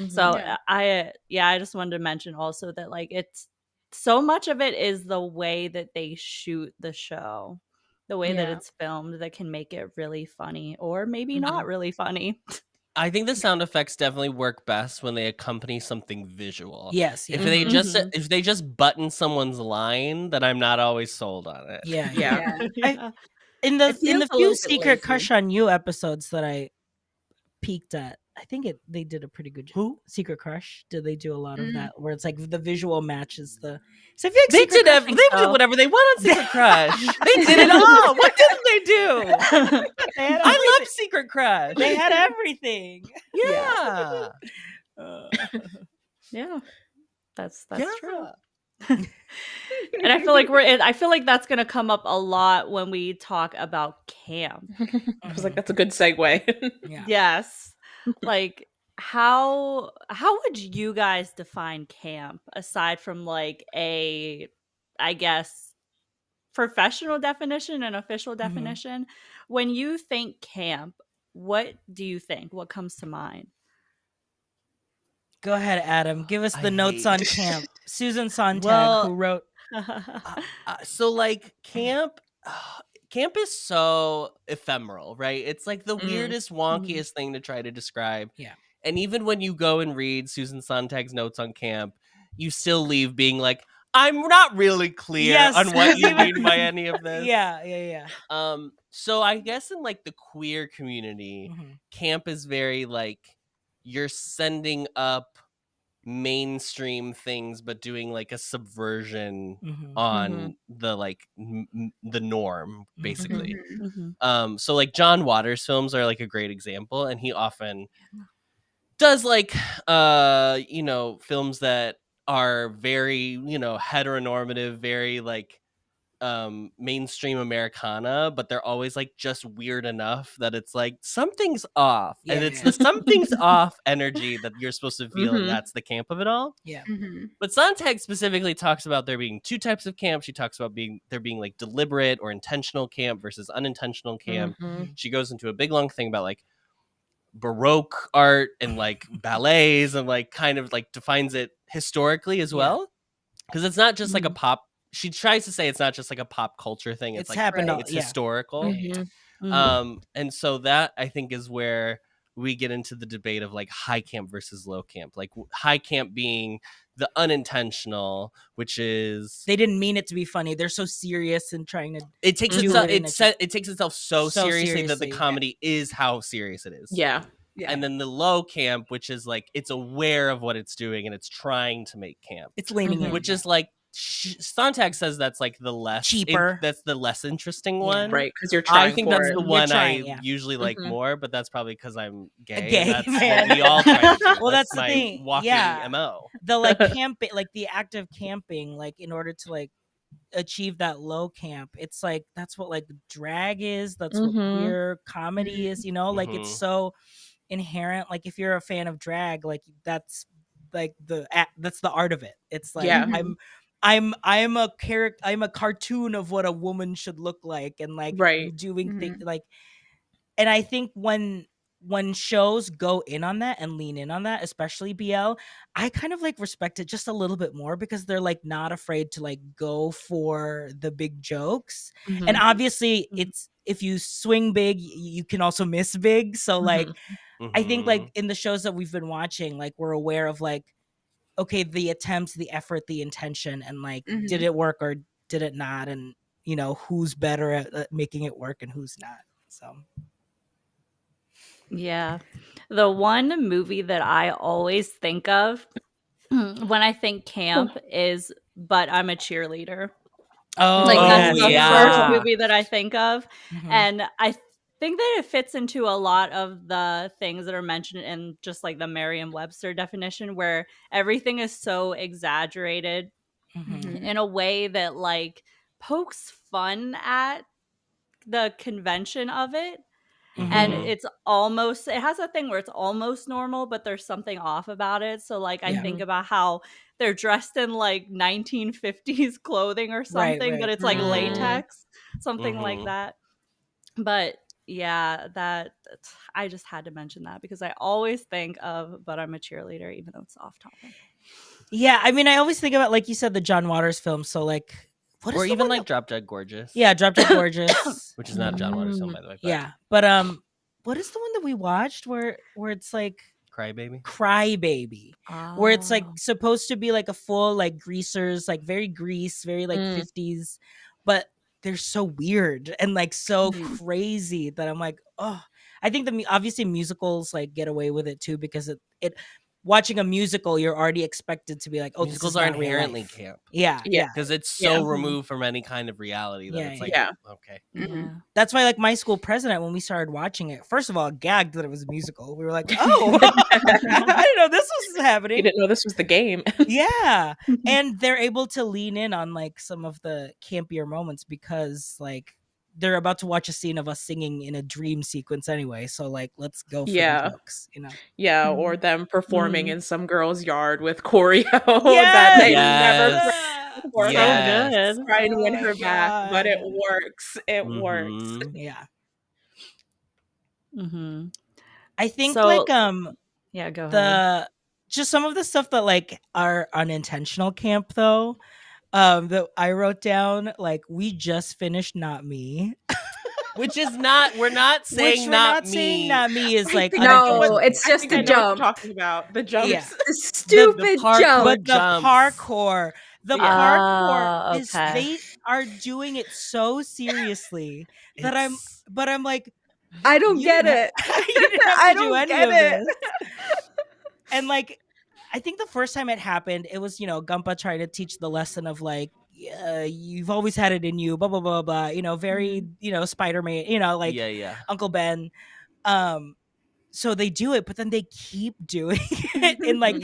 So I just wanted to mention also that like it's so much of it is the way that they shoot the show, the way that it's filmed, that can make it really funny or maybe not really funny. I think the sound effects definitely work best when they accompany something visual. Yes. If they just button someone's line, then I'm not always sold on it. In the few Secret Crush on You episodes that I peeked at, I think they did a pretty good job. Who? Secret Crush. Did they do a lot of that where it's like the visual matches the? So I feel like They Secret Crush, did whatever they want on Secret Crush. They did it all. What didn't they do? I love Secret Crush. They had everything. Yeah. Yeah. That's true. And I feel like that's going to come up a lot when we talk about camp. I was like, that's a good segue. Yeah. Yes. Like how would you guys define camp aside from like a, I guess, professional definition and official definition? When you think camp, what do you think? What comes to mind? Go ahead, Adam. Give us the notes on camp. Susan Sontag, who wrote. So like camp is so ephemeral, right? It's like the weirdest, wonkiest thing to try to describe. Yeah. And even when you go and read Susan Sontag's notes on camp, you still leave being like, I'm not really clear on what you mean by any of this. Yeah. So I guess in like the queer community, camp is very like you're sending up mainstream things but doing like a subversion on the like the norm basically. So like John Waters films are like a great example, and he often does like films that are very heteronormative, very like mainstream Americana, but they're always like just weird enough that it's like something's off, and it's the something's off energy that you're supposed to feel, and that's the camp of it all. But Sontag specifically talks about there being two types of camp. She talks about there being like deliberate or intentional camp versus unintentional camp. She goes into a big long thing about like Baroque art and like ballets, and like kind of like defines it historically as well, because it's not just like a pop. She tries to say it's not just like a pop culture thing. It's like happened. It's historical. And so that I think is where we get into the debate of like high camp versus low camp. Like high camp being the unintentional, which is they didn't mean it to be funny. They're so serious and trying to. It takes itself so seriously that the comedy is how serious it is. Yeah. And then the low camp, which is like it's aware of what it's doing and it's trying to make camp. It's leaning in, which is like. Sontag says that's like the less cheaper. That's the less interesting one, right? Because you're trying. I think that's the one I usually like more, but that's probably because I'm gay. A gay that's man. What we all try to do. Well, that's my the thing. Walking MO. The like camping, like the act of camping, like in order to like achieve that low camp, it's like that's what like drag is. That's what queer comedy is. You know, like it's so inherent. Like if you're a fan of drag, like that's like that's the art of it. It's like I'm a character. I'm a cartoon of what a woman should look like, and like doing things like. And I think when shows go in on that and lean in on that, especially BL, I kind of like respect it just a little bit more because they're like not afraid to like go for the big jokes. And obviously, it's if you swing big, you can also miss big. So like, I think like in the shows that we've been watching, like we're aware of like. Okay, the attempt, the effort, the intention, and like, did it work or did it not? And you know, who's better at making it work and who's not. So, yeah, the one movie that I always think of when I think camp is "But I'm a Cheerleader." Oh, like that's the first movie that I think of, and I think that it fits into a lot of the things that are mentioned in just like the Merriam-Webster definition, where everything is so exaggerated in a way that like pokes fun at the convention of it. And it has a thing where it's almost normal, but there's something off about it. So like I think about how they're dressed in like 1950s clothing or something, but it's like latex, something like that. But yeah, that I just had to mention that because I always think of "But I'm a Cheerleader," even though it's off topic. Yeah, I mean, I always think about, like you said, the John Waters film. So like, what or even like Drop Dead Gorgeous. Yeah, Drop Dead Gorgeous, which is not a John Waters film, by the way. But. Yeah, but what is the one that we watched where it's like Crybaby, where it's like supposed to be like a full like greasers, like very grease, very like 50s, but they're so weird and like so crazy that I'm like, oh, I think obviously musicals like get away with it too, because it watching a musical, you're already expected to be like, oh, musicals this are is not real inherently life. camp. Yeah. Because it's so removed from any kind of reality that it's like, okay. Yeah. That's why, like, my school president, when we started watching it, first of all, gagged that it was a musical. We were like, oh, I didn't know this was happening. You didn't know this was the game. Yeah. And they're able to lean in on like some of the campier moments because like they're about to watch a scene of us singing in a dream sequence anyway. So like, let's go for the jokes, you know? Yeah, or them performing in some girl's yard with choreo that they never performed. So good. Try and win her back, but it works. It works. Yeah. Mm-hmm. I think So, like yeah, go ahead. Just some of the stuff that like are unintentional camp though, that I wrote down, like we just finished Not Me. Which is not, we're not saying not me. Saying Not Me is like no, it's just a jump. Talking about the jumps, the stupid jump, but the parkour, parkour is they are doing it so seriously that I'm like, I don't get it. You didn't have to I do don't any get of it. this. And like, I think the first time it happened, it was, you know, Gumpa trying to teach the lesson of like, you've always had it in you, blah, blah, blah, blah, you know, very, you know, Spider-Man, you know, like Uncle Ben. So they do it, but then they keep doing it in like,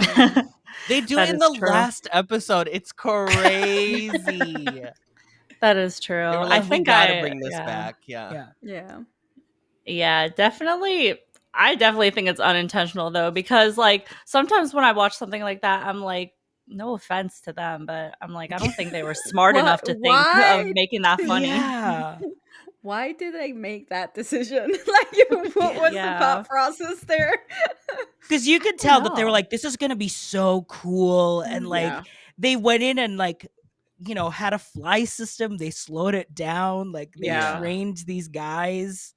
they do it in the last episode. It's crazy. That is true. Like, I think I gotta bring this back. Yeah, definitely. I definitely think it's unintentional though, because like sometimes when I watch something like that, I'm like, no offense to them, but I'm like, I don't think they were smart enough to think of making that funny. Yeah. Why did they make that decision? Like, what was the thought process there? Because you could tell that they were like, this is gonna be so cool, and like they went in and like, you know, had a fly system. They slowed it down, like they trained these guys,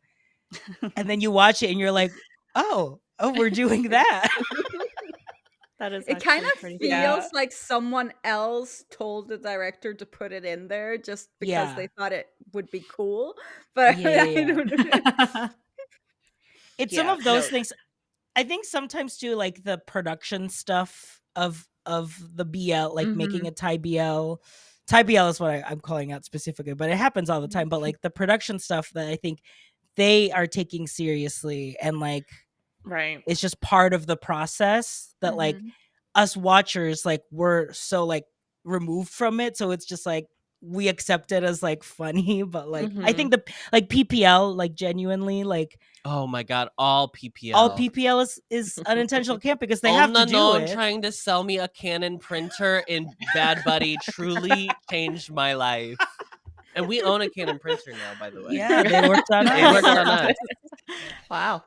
and then you watch it and you're like, oh, we're doing that. That is. It kind of feels like someone else told the director to put it in there just because they thought it would be cool. But I don't know. It's some of those things. I think sometimes too, like the production stuff of the BL, like making a Thai BL. Thai BL is what I'm calling out specifically, but it happens all the time. But like the production stuff that I think they are taking seriously, and like it's just part of the process that like us watchers, like we're so like removed from it, so it's just like we accept it as like funny. But like I think the like PPL, like genuinely, like oh my god, all PPL is unintentional camp because they have to do it. Trying to sell me a Canon printer in Bad Buddy truly changed my life. And we own a Canon printer now, by the way. Yeah, they worked on us. Wow.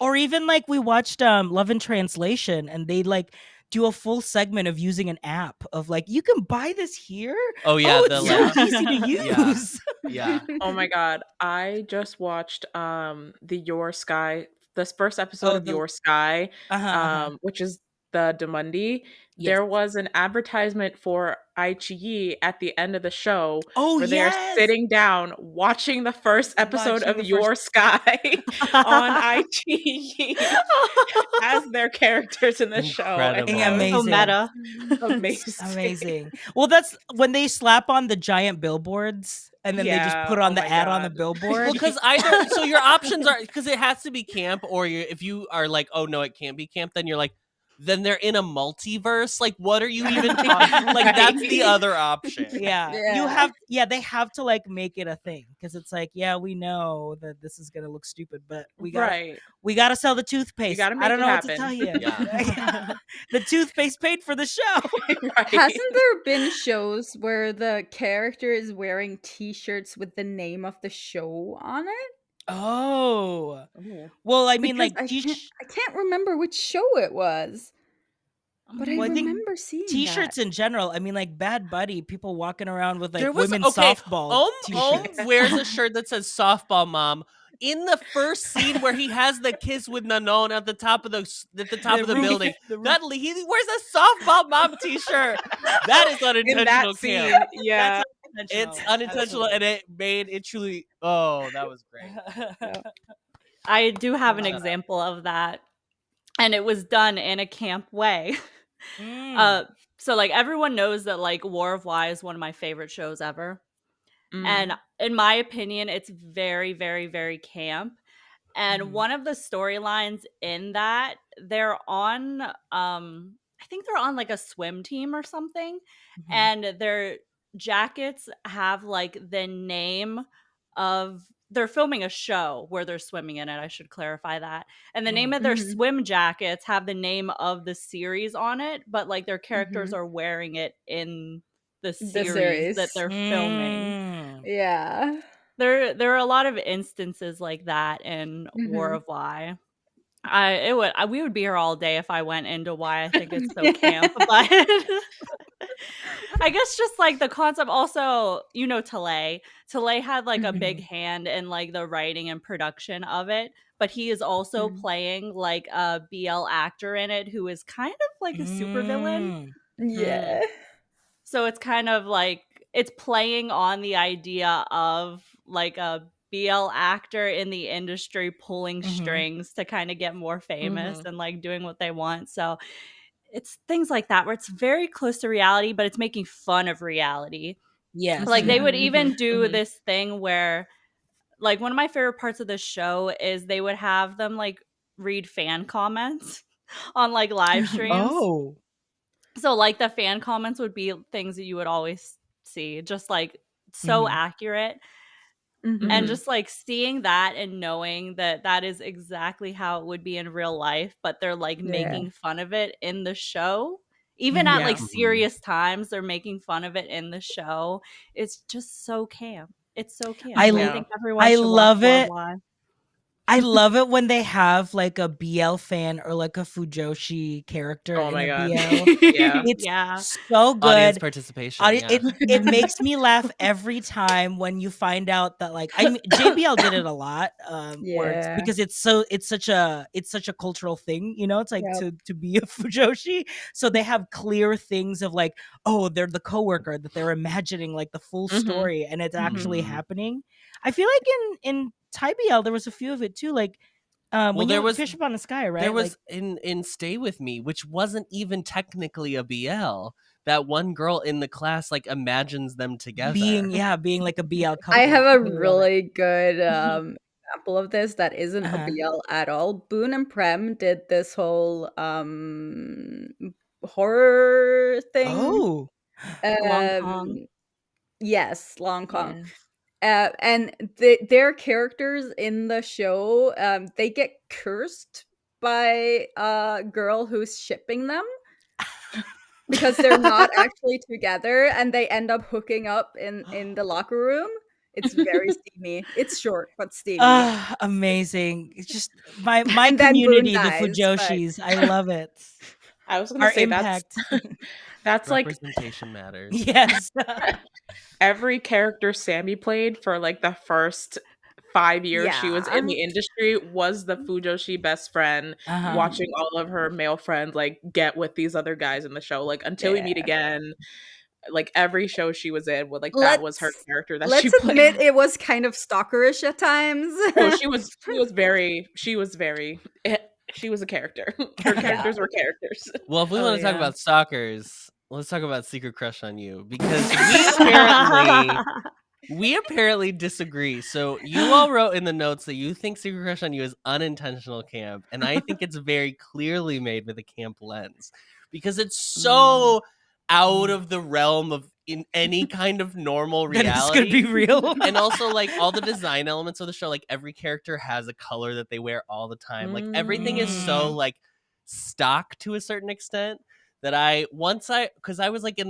Or even like we watched Love in Translation, and they like do a full segment of using an app of like, you can buy this here. Oh yeah, it's so easy to use. Yeah. Oh my god, I just watched Your Sky, this first episode of Your Sky, which is the Dundy. There was an advertisement for iQIYI at the end of the show where they're sitting down watching the first episode of Your Sky on iQIYI as their characters in the show. Amazing. So meta. Amazing. Well, that's when they slap on the giant billboards and then they just put on the ad on the billboard. Well, because either so your options are, because it has to be camp, or if you are like, oh no, it can't be camp, then you're like, then they're in a multiverse. Like, what are you even talking? Like, that's the other option. They have to like make it a thing, because it's like, we know that this is gonna look stupid, but we gotta sell the toothpaste. I don't know what to tell you. The toothpaste paid for the show. Hasn't there been shows where the character is wearing t-shirts with the name of the show on it? Oh, well, I mean, because like I can't remember which show it was, but I remember seeing t-shirts that. in general. I mean, like Bad Buddy, people walking around with like women's softball. T-shirts. Wears a shirt that says "Softball Mom." In the first scene where he has the kiss with Nanon at the top of the building, he wears a "Softball Mom" T-shirt. That is unintentional camp. Yeah. It's unintentional, and it made it truly. Oh, that was great. I do have an example of that, and it was done in a camp way. So like everyone knows that like War of Y is one of my favorite shows ever. And in my opinion, it's very, very, very camp. And one of the storylines in that, they're on I think they're on like a swim team or something, and their jackets have like the name of, they're filming a show where they're swimming in it, I should clarify that. And the name of their swim jackets have the name of the series on it, but like their characters are wearing it in the series that they're filming. Yeah. There are a lot of instances like that in War of Y. We would be here all day if I went into why I think it's so camp, but I guess just like the concept. Also, you know, Talay had like a big hand in like the writing and production of it, but he is also playing like a BL actor in it who is kind of like a supervillain. Yeah. So it's kind of like it's playing on the idea of like a BL actor in the industry pulling strings to kind of get more famous and like doing what they want. So it's things like that where it's very close to reality, but it's making fun of reality. Yes. Like they would even do this thing where like one of my favorite parts of the show is they would have them like read fan comments on like live streams. Oh. So like the fan comments would be things that you would always see, just like so accurate. And just like seeing that and knowing that that is exactly how it would be in real life, but they're like making fun of it in the show. Even at like serious times, they're making fun of it in the show. It's just so camp. It's so camp. I think everyone should love watch it. War of Y. I love it when they have like a BL fan or like a Fujoshi character in a BL. It's so good. Audience participation. It makes me laugh every time when you find out that like JBL did it a lot because it's such a cultural thing, you know. It's like to be a Fujoshi, so they have clear things of like, oh, they're the coworker that they're imagining like the full story and it's actually happening. I feel like in Thai BL there was a few of it too, like when there was Fish Upon the Sky, right? There was like, in Stay With Me, which wasn't even technically a BL. That one girl in the class like imagines them together, being like a BL couple. I have a really good example of this that isn't a BL at all. Boone and Prem did this whole horror thing. Oh, Long Kong. Yes, Long Kong. Yeah. And their characters in the show, they get cursed by a girl who's shipping them because they're not actually together, and they end up hooking up in the locker room. It's very steamy. It's short but steamy. Amazing! It's just my community, the Fujoshis. I love it. I was going to say that's like representation matters. Yes. Every character Sammy played for like the first 5 years she was in the industry was the Fujoshi best friend, watching all of her male friends like get with these other guys in the show, like Until We Meet Again. Like every show she was in, like that was her character that she played. Let's admit it was kind of stalkerish at times. Oh, she was a character. Her characters were characters. Well, if we want to talk about stalkers, let's talk about Secret Crush on You, because we apparently disagree. So you all wrote in the notes that you think Secret Crush on You is unintentional camp, and I think it's very clearly made with a camp lens because it's so out of the realm of in any kind of normal reality. It's gonna be real. And also like all the design elements of the show, like every character has a color that they wear all the time. Like everything is so like stock to a certain extent that because I was like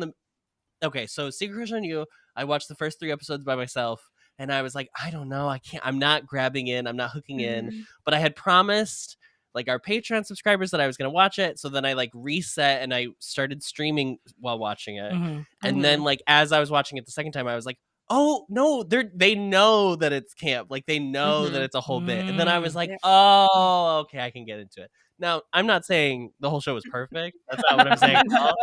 so Secret Crush on You, I watched the first 3 episodes by myself and I was like, I don't know, I'm not grabbing in, I'm not hooking in, but I had promised like our Patreon subscribers that I was going to watch it. So then I like reset and I started streaming while watching it. And then like, as I was watching it the second time, I was like, oh no, they know that it's camp. Like they know that it's a whole bit. And then I was like, oh, okay, I can get into it. Now, I'm not saying the whole show was perfect. That's not what I'm saying at all.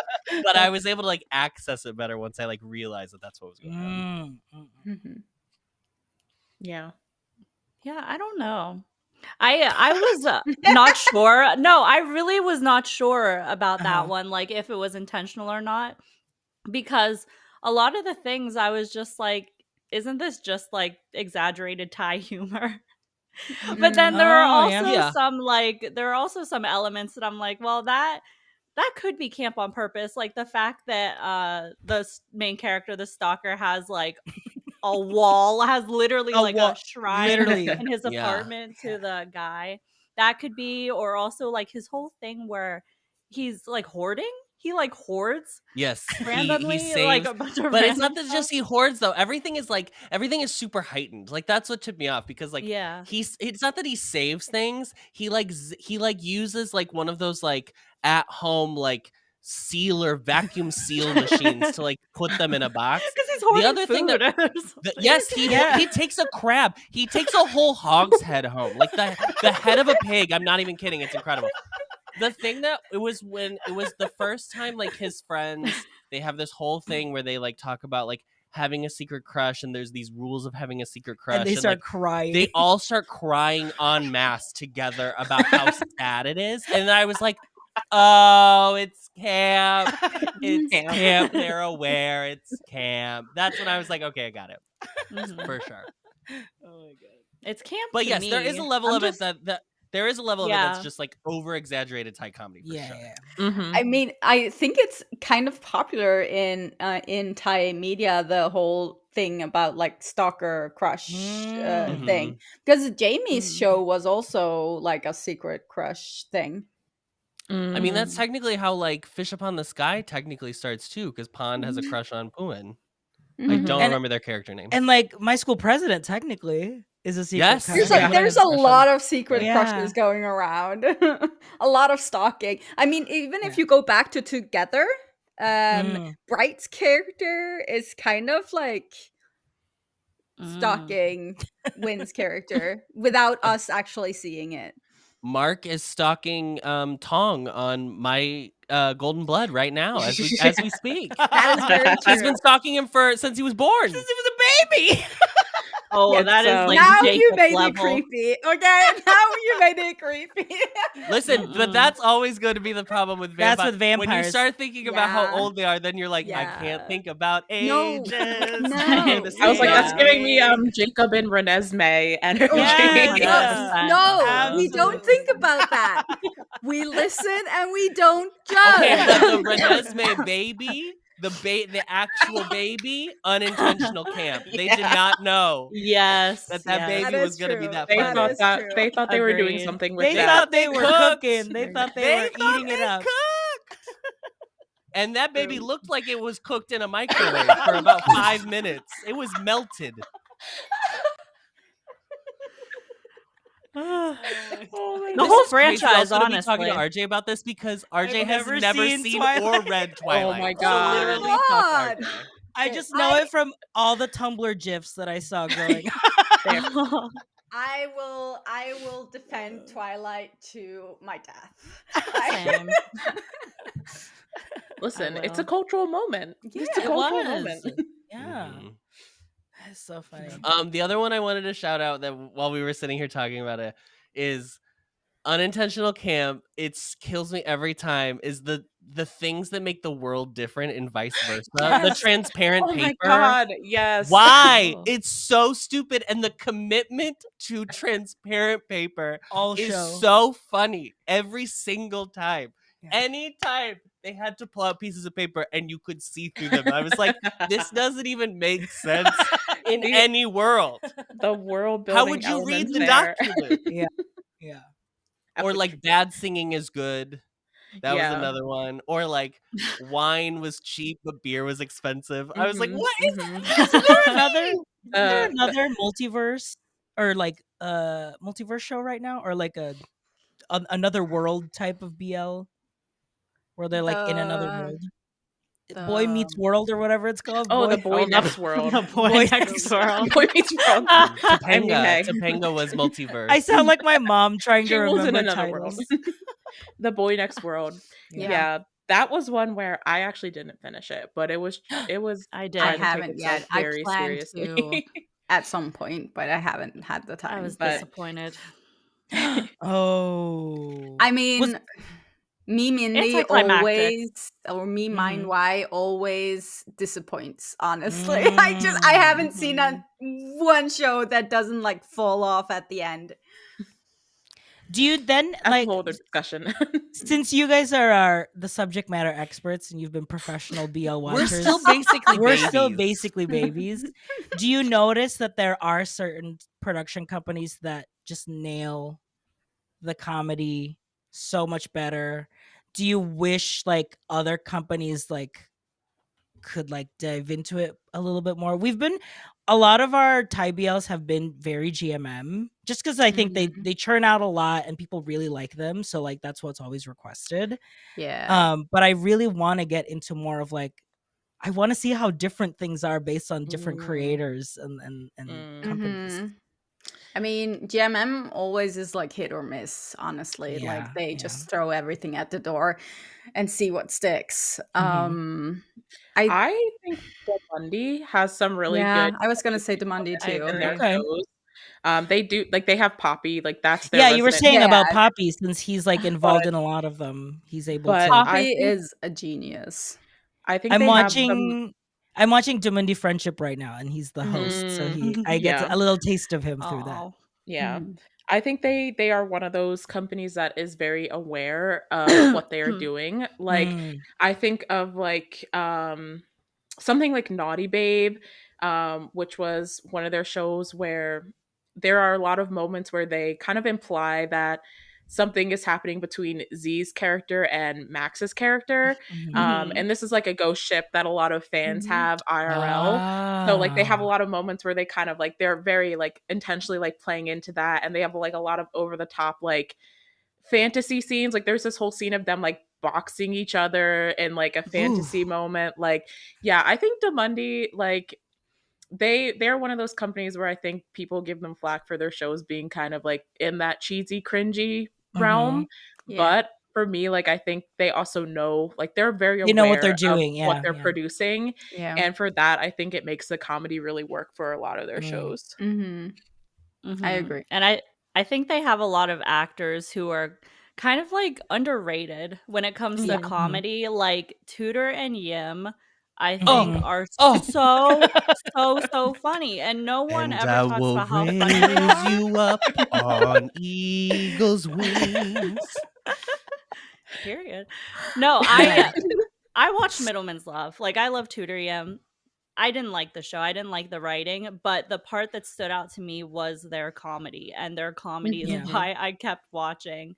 But I was able to like access it better once I like realized that that's what was going on. Yeah. Yeah, I don't know. I was not sure. No, I really was not sure about that one, like if it was intentional or not, because a lot of the things I was just like, isn't this just like exaggerated Thai humor? But then there are also some elements that I'm like, well, that could be camp on purpose, like the fact that the main character, the stalker, has like a wall, has literally like a shrine in his apartment to the guy. That could be, or also like his whole thing where he's like hoarding. He like hoards. Yes, randomly, he saves, like a bunch of but it's not random that just he hoards though. Everything is super heightened. Like that's what tipped me off, because like it's not that he saves things. He uses like one of those like at home like sealer vacuum seal machines to like put them in a box. Because he's hoarding The other thing he takes a crab. He takes a whole hog's head home, like the head of a pig. I'm not even kidding. It's incredible. The thing that it was the first time, like his friends, they have this whole thing where they like talk about like having a secret crush, and there's these rules of having a secret crush, and they start like, crying. They all start crying en masse together about how sad it is, and I was like, oh, it's camp. It's camp. They're aware. It's camp. That's when I was like, okay, I got it. For sure. Oh my god. It's camp. But to yes, me. there is a level of it that there is a level of it that's just like over exaggerated Thai comedy for sure. Mm-hmm. I mean, I think it's kind of popular in Thai media, the whole thing about like stalker crush thing, because Jamie's show was also like a secret crush thing. I mean, that's technically how like Fish Upon the Sky technically starts too, because Pond has a crush on Puin. I don't remember their character names. And like My School President technically is a secret. Yes, there's a lot of secret crushes going around. A lot of stalking. I mean, even if you go back to Together, Bright's character is kind of like stalking Wynn's character without us actually seeing it. Mark is stalking Tong on My Golden Blood right now as we speak. That is very true. He's been stalking him since he was born. Since he was a baby. Oh, that is like now Jacob you made level. it creepy. Okay, now you made it creepy. Listen, but that's always going to be the problem with vampires. That's with vampires. When you start thinking about how old they are, then you're like, I can't think about ages. No. I was like, that's giving me Jacob and Renesmee energy. No, we don't think about that. We listen and we don't judge. Okay, but the Renesmee baby, the actual baby, unintentional camp. They did not know. Yes, that baby was going to be that. They thought they were doing something with that. They thought they were cooking. They thought they were eating it up. And that baby looked like it was cooked in a microwave for about 5 minutes. It was melted. The whole franchise, honestly. Talking to RJ about this because RJ has never seen Twilight. or read Twilight. Oh my god! So literally, fuck RJ. I just know it from all the Tumblr gifs that I saw growing up. I will defend Twilight to my death. Same. Listen, it's a cultural moment. Yeah, it's a cultural moment. Yeah. That's so funny. The other one I wanted to shout out that while we were sitting here talking about it is unintentional camp. It kills me every time. Is the things that make the world different and vice versa. Yes. The transparent paper. Oh my god, yes. Why? It's so stupid, and the commitment to transparent paper is so funny every single time. Yeah. Anytime they had to pull out pieces of paper and you could see through them, I was like, this doesn't even make sense in any world. The world building. How would you read the document? Yeah. Or like bad singing is good. That was another one. Or like wine was cheap but beer was expensive. I was like, what is that? Is there another multiverse or like multiverse show right now, or like another world type of BL where they're like in another world? Boy Meets World or whatever it's called. The Boy Next World. The Boy Next World. Boy Meets World. Topanga was Multiverse. I sound like my mom trying to remember in another titles. world. The Boy Next World. Yeah. That was one where I actually didn't finish it, but it was. I did. I haven't yet. I plan to at some point, but I haven't had the time. I was disappointed. Oh. I mean, me Mindy Anticlimactic. always, or me Mind Y always disappoints, honestly. I haven't seen one show that doesn't like fall off at the end. Do you then That's like a whole other discussion. since you guys are the subject matter experts and you've been professional BL We're watchers, still basically we're babies. still basically babies. Do you notice that there are certain production companies that just nail the comedy so much better? Do you wish like other companies like could like dive into it a little bit more? A lot of our Thai BLs have been very GMM just because I think they churn out a lot and people really like them. So like that's what's always requested. Yeah. But I really want to get into more of like I want to see how different things are based on different creators and companies. I mean, GMM always is like hit or miss, honestly. Like they just throw everything at the door and see what sticks. I think Dundy has some really good. I was gonna say Demandi too. In their shows. They do like they have Poppy, like that's their you were resident- saying about Poppy since he's like involved in a lot of them. He's able to. Poppy is a genius. I think I'm watching Demandi Friendship right now, and he's the host, so I get a little taste of him through that. Yeah. I think they are one of those companies that is very aware of what they are doing. Like I think of like something like Naughty Babe, which was one of their shows where there are a lot of moments where they kind of imply that something is happening between Z's character and Max's character. And this is like a ghost ship that a lot of fans have IRL. So like they have a lot of moments where they kind of like they're very like intentionally like playing into that, and they have like a lot of over the top like fantasy scenes. Like there's this whole scene of them like boxing each other in like a fantasy moment. Like yeah, I think Demandi like they're one of those companies where I think people give them flack for their shows being kind of like in that cheesy cringy realm. But for me, like I think they also know like they're very aware what they're doing, what they're producing. And for that I think it makes the comedy really work for a lot of their shows. I agree. And I think they have a lot of actors who are kind of like underrated when it comes to comedy. Like Tudor and Yim, I think are so funny, and no one ever talks about how funny they are. You up on eagle's wings. Period. No, I watched Middleman's Love. Like I love Tudor Yim. I didn't like the show. I didn't like the writing, but the part that stood out to me was their comedy, and their comedy is why I kept watching.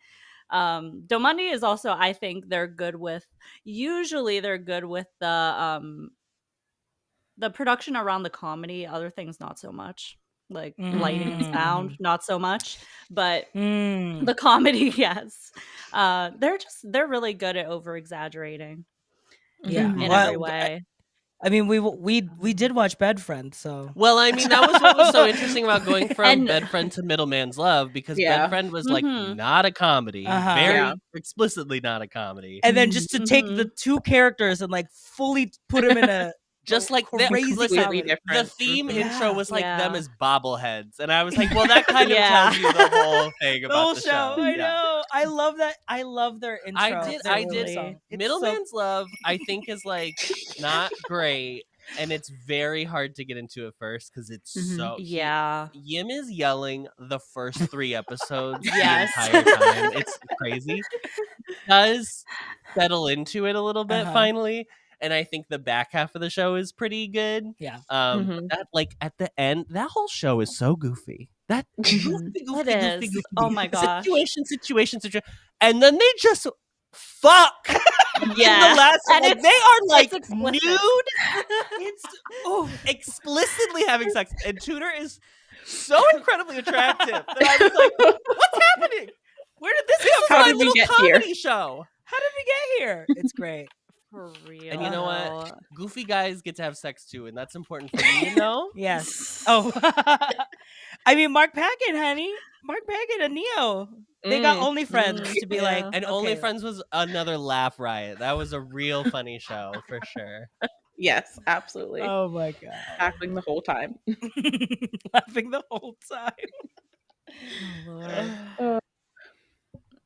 Domandi is also, I think they're good with the production around the comedy. Other things not so much, like lighting and sound not so much, but the comedy, yes. They're really good at over exaggerating in every way. I mean, we did watch Bed Friend, so. Well, I mean, that was what was so interesting about going from Bed Friend to Middleman's Love, because Bed Friend was like not a comedy, very explicitly not a comedy. And then just to take the two characters and like fully put them in a just like crazy comedy. The theme intro was like them as bobbleheads, and I was like, well, that kind of tells you the whole thing about the show. I know. I love that. I love their intro. I did. Middleman's Love, I think, is like not great, and it's very hard to get into at first because it's so Yim is yelling the first 3 episodes the entire time. It's crazy. Does settle into it a little bit finally. And I think the back half of the show is pretty good. Yeah. That like at the end, that whole show is so goofy. That goofy. Oh my gosh. Situation. And then they just fuck. Yeah. In the last one. They are like nude. It's explicitly having sex. And Tudor is so incredibly attractive that I was like, what's happening? Where did this come from? How did we get comedy show. How did we get here? It's great. For real. And you know what? Goofy guys get to have sex too, and that's important for me to know. Yes. Oh. I mean, Mark Paquin, honey. Mark Paquin and Neo. They got OnlyFriends to be like. And OnlyFriends was another laugh riot. That was a real funny show, for sure. Yes, absolutely. Oh my god. Laughing the whole time. Laughing the whole time. Lord.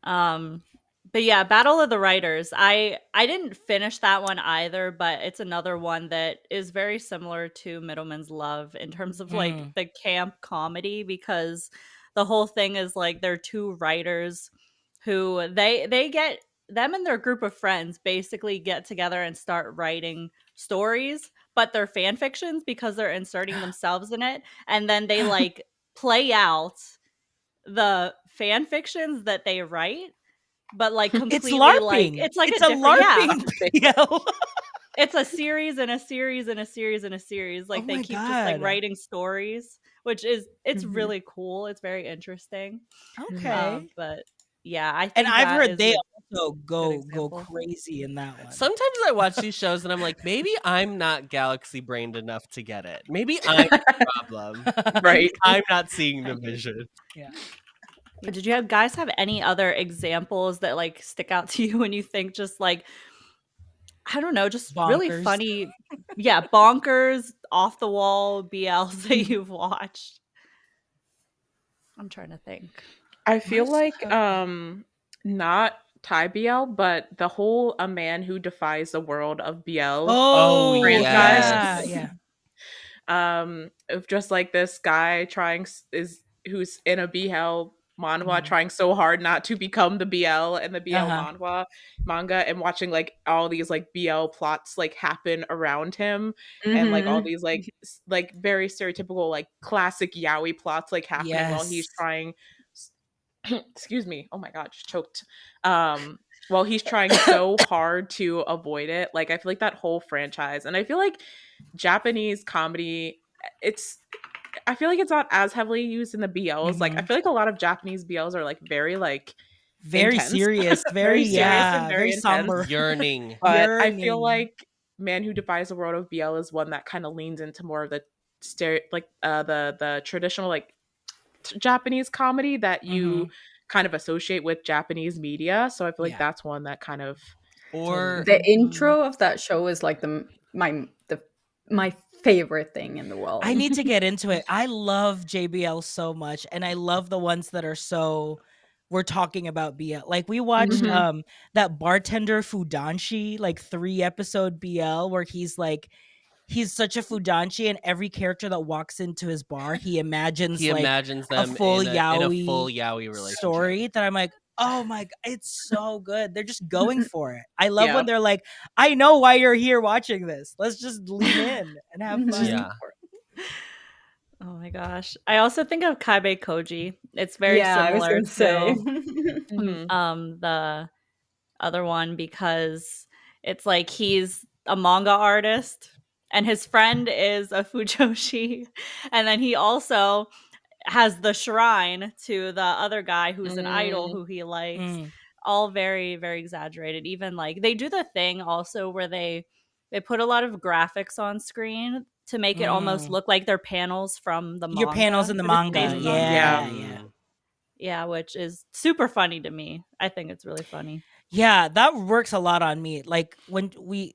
Uh, But yeah, Battle of the Writers. I didn't finish that one either, but it's another one that is very similar to Middleman's Love in terms of like the camp comedy, because the whole thing is like they're two writers who they get them and their group of friends basically get together and start writing stories, but they're fan fictions because they're inserting themselves in it, and then they like play out the fan fictions that they write, but like It's completely like LARPing. it's like It's a a different LARPing PL. it's a series and a series and a series and a series. Like Oh they my keep just like God. writing stories, which is it's Mhm. really cool. It's very interesting. Okay. But yeah, I think And I've that heard is they a also go example. crazy in that one. Sometimes I watch these shows and I'm like, maybe I'm not galaxy brained enough to get it. Maybe I'm the problem. right. I'm not seeing the vision. Yeah. Did you guys have any other examples that like stick out to you when you think just like I don't know, just really Bonkers. funny, yeah, bonkers, off the wall BLs that you've watched? I'm trying to think. I feel like Myself. not Thai BL, but the whole A Man Who Defies the World of BL Oh, franchise. yeah. Of just like this guy who's in a BL manhwa trying so hard not to become the BL and the BL manhwa manga, and watching like all these like BL plots like happen around him, and like all these like like very stereotypical like classic yaoi plots like happening while he's Yes. trying excuse me, oh my god, just choked. While he's trying so hard to avoid it. Like I feel like that whole franchise, and I feel like Japanese comedy, I feel like it's not as heavily used in the BLs. Like I feel like a lot of Japanese BLs are like very intense. Serious, very serious and very intense. somber. Yearning. But I feel like Man Who Defies the World of BL is one that kind of leans into more of the the traditional like Japanese comedy that you kind of associate with Japanese media. So I feel like that's one that kind of Or The intro of that show is like my favorite thing in the world. I need to get into it. I love JBL so much, and I love the ones that are so we're talking about BL. Like we watched that bartender Fudanshi, like 3-episode BL where he's such a Fudanshi, and every character that walks into his bar, he imagines them a full in a full yaoi relationship. story that I'm like, oh my god, it's so good. They're just going for it. I love when they're like, I know why you're here watching this. Let's just lean in and have fun. Yeah. Oh my gosh. I also think of Kaibe Koji. It's very similar to the other one, because it's like he's a manga artist and his friend is a fujoshi, and then he also has the shrine to the other guy who's an idol who he likes. All very, very exaggerated. Even like they do the thing also where they put a lot of graphics on screen to make it almost look like they're panels from the manga. Your panels in the that it's manga. based on. Yeah. Yeah, which is super funny to me. I think it's really funny. Yeah, that works a lot on me. Like when we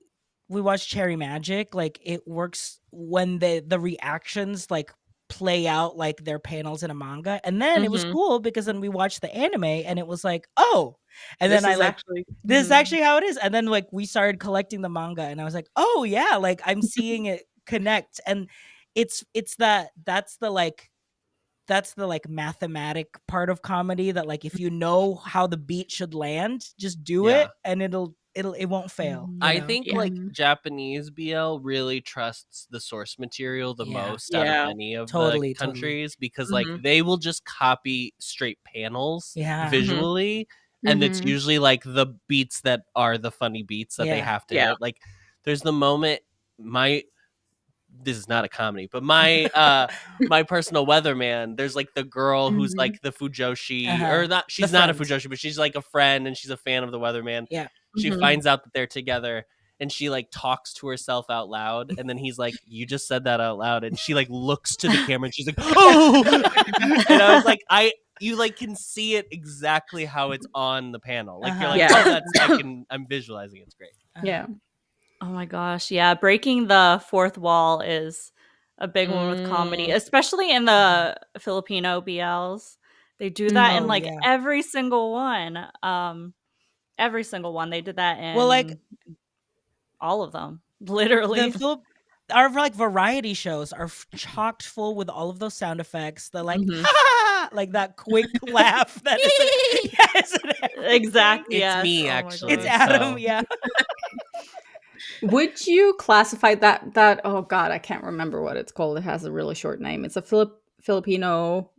watch Cherry Magic, like it works when the reactions like play out like their panels in a manga. And then it was cool because then we watched the anime and it was like, oh, and then I like this is actually how it is. And then like we started collecting the manga and I was like, oh yeah, like I'm seeing it connect. And it's that's the mathematic part of comedy that like if you know how the beat should land, just do it and it won't fail. I think like Japanese BL really trusts the source material the most out of any of the countries because like they will just copy straight panels visually and it's usually like the beats that are the funny beats that they have to hit. Like there's the moment this is not a comedy, but my my personal weatherman, there's like the girl who's like the fujoshi or not, she's not a fujoshi, but she's like a friend and she's a fan of the weatherman. She finds out that they're together and she like talks to herself out loud and then he's like, you just said that out loud, and she like looks to the camera and she's like, oh. And I was like, you like can see it exactly how it's on the panel, like you're like, oh, that's I'm visualizing it. It's great. Oh my gosh. Yeah. Breaking the fourth wall is a big one with comedy, especially in the Filipino BLs. They do that in Oh, like yeah. every single one. Every single one. They did that in Well, like all of them, literally. our like variety shows are chocked full with all of those sound effects. The like, Mhm. ha, like that quick laugh that isn't Exactly. It's Yes. me, Oh my actually. It's God. Adam, So. yeah. Would you classify that? Oh God, I can't remember what it's called. It has a really short name. It's a Filipino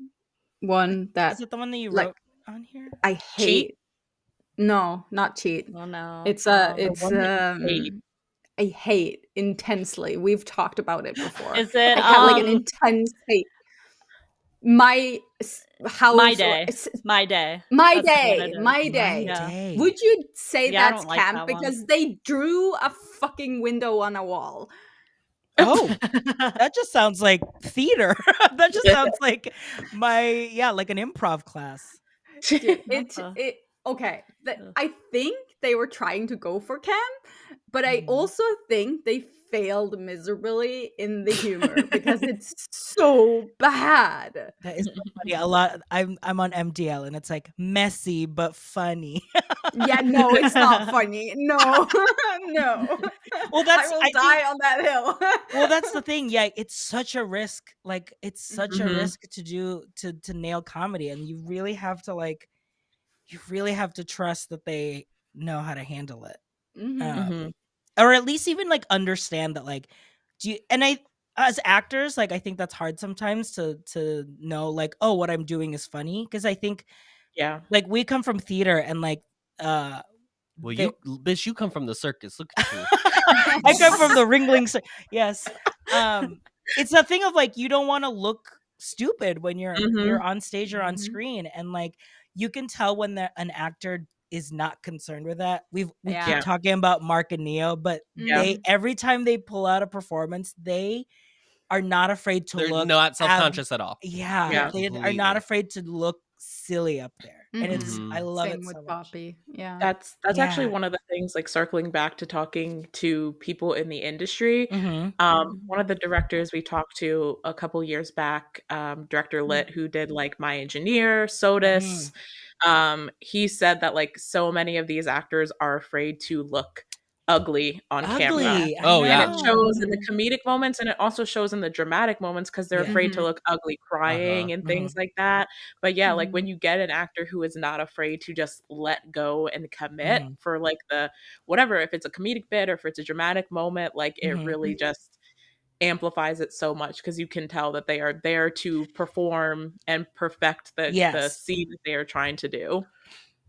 one that Is it the one that you like wrote on here? I Cheat? hate. No, not cheat. Oh no. It's The one that you hate. I hate intensely. We've talked about it before. Is it I have like an intense hate. My house. My Day? My Day. My That's the one day. it is. My day. Yeah. Day. Would you say Yeah, I that's don't like camp that one. because they drew a fucking window on a wall? Oh, that just sounds like theater. That just sounds like like an improv class. Dude, What okay. Ugh. I think they were trying to go for camp, but I Mhm. also think they failed miserably in the humor because it's so bad. That is so funny. A lot. I'm on MDL and it's like messy but funny. Yeah, no, it's not funny. No, no. Well, that's I will I die think, on that hill. well, that's the thing. Yeah, it's such a risk. Like it's such a Mhm. risk to do to nail comedy, and you really have to trust that they know how to handle it. Mhm. Mhm. Or at least even like understand that like as actors, like I think that's hard sometimes to know like, oh, what I'm doing is funny, because I think Yeah. like we come from theater and like Well, the- bitch, you come from the circus. Look at you. I come from the Ringling yes. It's a thing of like you don't want to look stupid when you're on stage or on Mhm. screen, and like you can tell when an actor is not concerned with that. We Yeah. keep talking about Mark and Neo, but Yeah. they every time they pull out a performance, they are not afraid to They're look not self-conscious at all. Yeah, Yeah. they are Completely. not afraid to look silly up there, and it's Mhm. I love Same it with so much. Poppy. Yeah. That's actually Yeah. one of the things, like circling back to talking to people in the industry. Mhm. One of the directors we talked to a couple years back, director Mm. Lit, who did like My Engineer, Sodus, he said that like so many of these actors are afraid to look ugly on camera. Ugly. Oh, yeah. And it shows in the Mhm. comedic moments, and it also shows in the dramatic moments because they're Yeah. afraid to Mhm. look ugly crying and things like that. But yeah, like when you get an actor who is not afraid to just let go and commit Mhm. for like the whatever, if it's a comedic bit or if it's a dramatic moment, like it Mhm. really just amplifies it so much because you can tell that they are there to perform and perfect the Yes. scene that they are trying to do.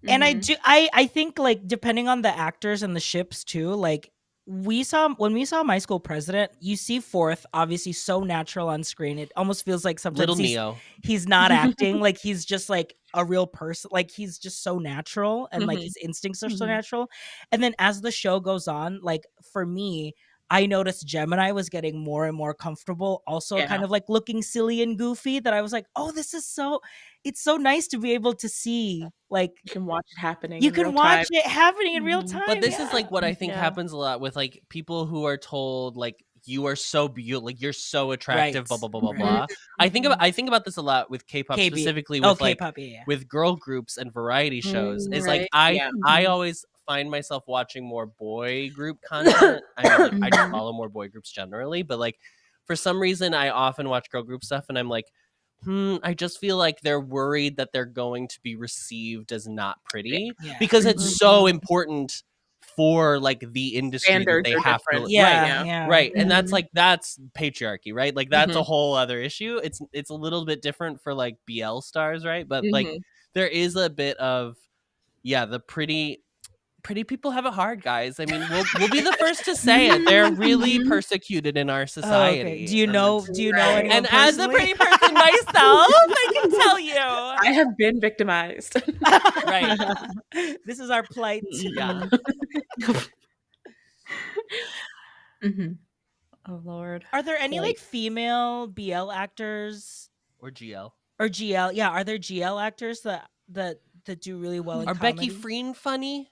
And Mhm. I think like depending on the actors and the ships too, like when we saw My School President, you see Fourth obviously so natural on screen. It almost feels like sometimes Little Neo. he's not acting, like he's just like a real person, like he's just so natural, and like Mhm. his instincts are so Mhm. natural. And then as the show goes on, like for me, I noticed Gemini was getting more and more comfortable, also Yeah. kind of like looking silly and goofy, that I was like, oh, it's so nice to be able to see like You can watch it happening you in can real watch time. it happening in real Mhm. time. But this is like yeah. what I think Yeah. happens a lot with like people who are told like you are so beautiful, like you're so attractive, Right. blah blah blah blah Right. blah. I think about this a lot with K-pop, KB. specifically Oh, with like K-pop, yeah. with girl groups and variety shows. Is like Right. Yeah. I always find myself watching more boy group content. I mean, like I just Mhm. follow more boy groups generally, but like for some reason I often watch girl group stuff and I'm like, I just feel like they're worried that they're going to be received as not pretty Yeah. because it's Mhm. so important for like the industry that Standards they are have different. to Yeah. Yeah. right, and Mhm. that's patriarchy, right? Like that's a Mhm. whole other issue. It's a little bit different for like BL stars, right? But like Mhm. there is a bit of the pretty people have it hard, guys. I mean, we'll be the first to say it. They're really Mhm. persecuted in our Oh, society. okay. Do you know Right. anyone And as a personally? pretty person myself, I can tell you. I have been victimized. Right. This is our plight. Yeah. Mhm. Oh Lord. Are there any Like- like female BL actors Or GL. or GL? Yeah, are there GL actors that do really well in Are comedy? Becky Freen funny?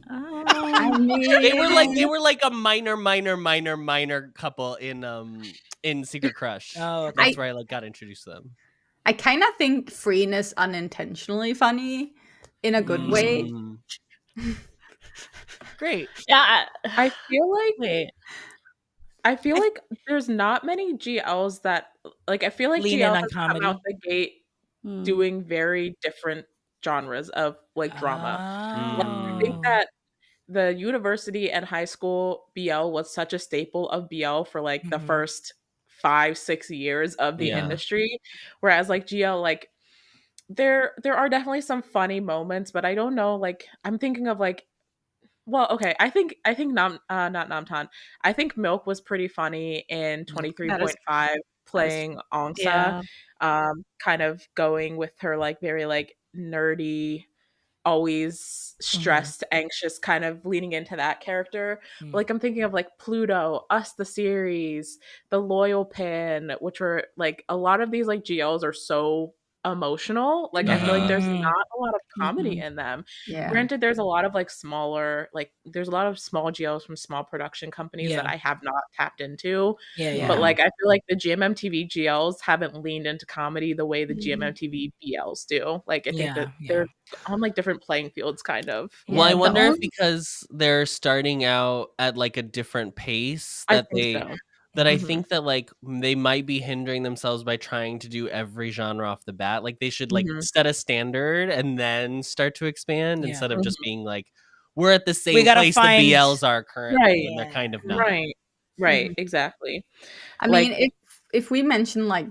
I Um, mean, They were like a minor couple in Secret Crush. Oh, okay. That's where I like got introduced to them. I kind of think Freen is unintentionally funny in a good way. Great. Yeah. I feel like Wait. there's not many GLs that like I feel like Lean GL in on has come comedy. out the gate doing very different genres of like drama. Like, I think Oh. that the university and high school BL was such a staple of BL for like the first 5-6 years of the industry, whereas like GL, like there are definitely some funny moments, but I don't know, like I'm thinking of like, well, okay, I think not Namtan. I think Milk was pretty funny in That is 23.5 playing Ongsa, Yeah. kind of going with her like very like nerdy, always stressed, anxious, kind of leaning into that character. Like I'm thinking of like Pluto, Us the series, The Loyal Pin, which were like a lot of these like GLs are so emotional. Like I feel like there's not a lot of comedy in them. Yeah. Granted, there's a lot of like smaller, like there's a lot of small GLs from small production companies that I have not tapped into. But like I feel like the GMMTV GLs haven't leaned into comedy the way the GMMTV BLs do. Like I think that they're on like different playing fields, kind of. Well, I wonder if because they're starting out at like a different pace that I think that like they might be hindering themselves by trying to do every genre off the bat. Like they should like set a standard and then start to expand instead of just being like, we're at the same place the BLs are currently and they're kind of not. Right, exactly. I mean, if we mention like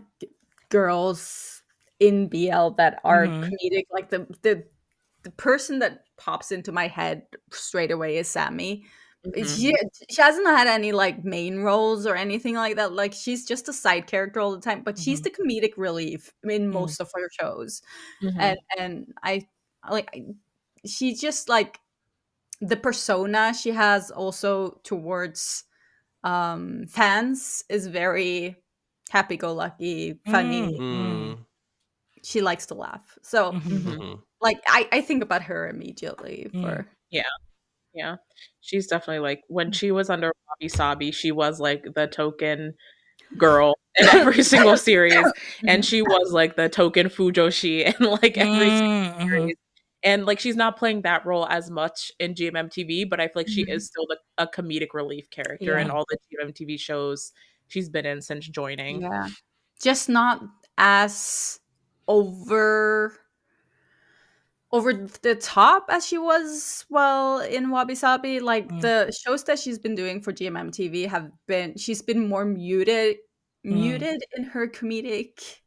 girls in BL that are comedic, like the person that pops into my head straight away is Sammy. She hasn't had any like main roles or anything like that. Like she's just a side character all the time, but she's the comedic relief in most of her shows. And I like she's just like the persona she has also towards fans is very happy-go-lucky, funny. She likes to laugh. So like I think about her immediately for Yeah. She's definitely like when she was under Wabi Sabi, she was like the token girl in every single series. And she was like the token Fujoshi in like every single series. And like she's not playing that role as much in GMMTV, but I feel like she is still a comedic relief character in all the GMMTV shows she's been in since joining. Yeah. Just not as over the top as she was in Wabi Sabi. Like the shows that she's been doing for GMMTV she's been more muted in her comedic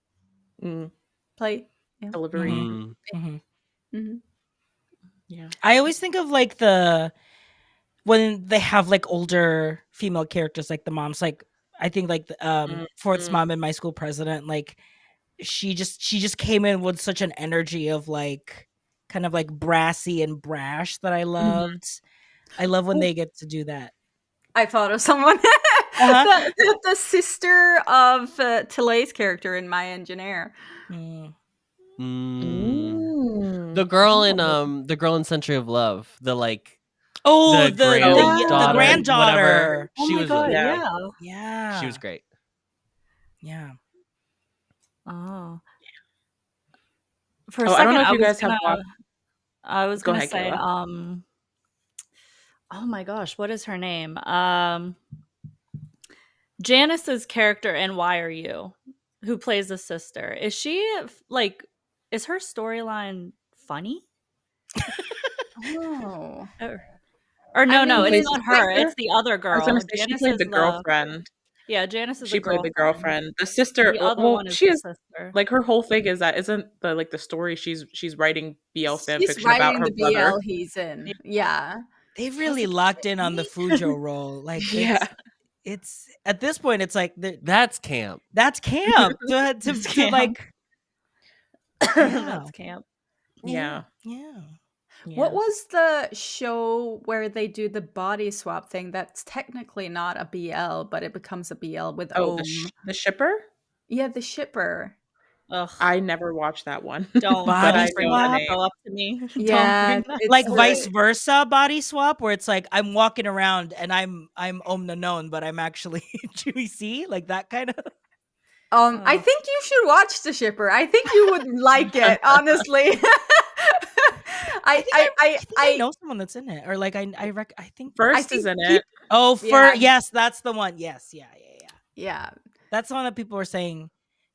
play delivery. Yeah. I always think of like when they have like older female characters, like the moms, like I think like Fort's mom in My School President, like she just came in with such an energy of like kind of like brassy and brash that I loved. I love when they get to do that. I thought of someone. The sister of Tillet's character in My Engineer. The girl in Century of Love, the like the granddaughter. She was really yeah. She was great. Yeah. Oh. For a second, I don't know if you guys have watched. I was going to say, Kayla. Oh my gosh, what is her name? Janice's character in Why Are You, who plays the sister. Is she like? Is her storyline funny? Oh. Or no, it's not her. It's the other girl. I was gonna say, she played the girlfriend. Yeah, Janice is she played the girlfriend. The sister. The other one is she the is sister. Like her whole thing is that isn't the like the story she's writing BL fan She's fiction about her the brother. BL he's in. Yeah. They've really locked in on the Fujo role. Like it's at this point it's like that's camp. That's camp. to like that's camp. Yeah. What was the show where they do the body swap thing? That's technically not a BL, but it becomes a BL with the shipper? Yeah, the shipper. Ugh. I never watched that one. Don't body swap go up to me. Yeah, like vice versa body swap, where it's like I'm walking around and I'm Om Nanon, but I'm actually Chewy C, like that kind of. I think you should watch The Shipper. I think you would like it, honestly. I know someone that's in it, or like I think First is in it. Oh, Yeah. yes, that's the one. Yes, Yeah. That's the one that people were saying.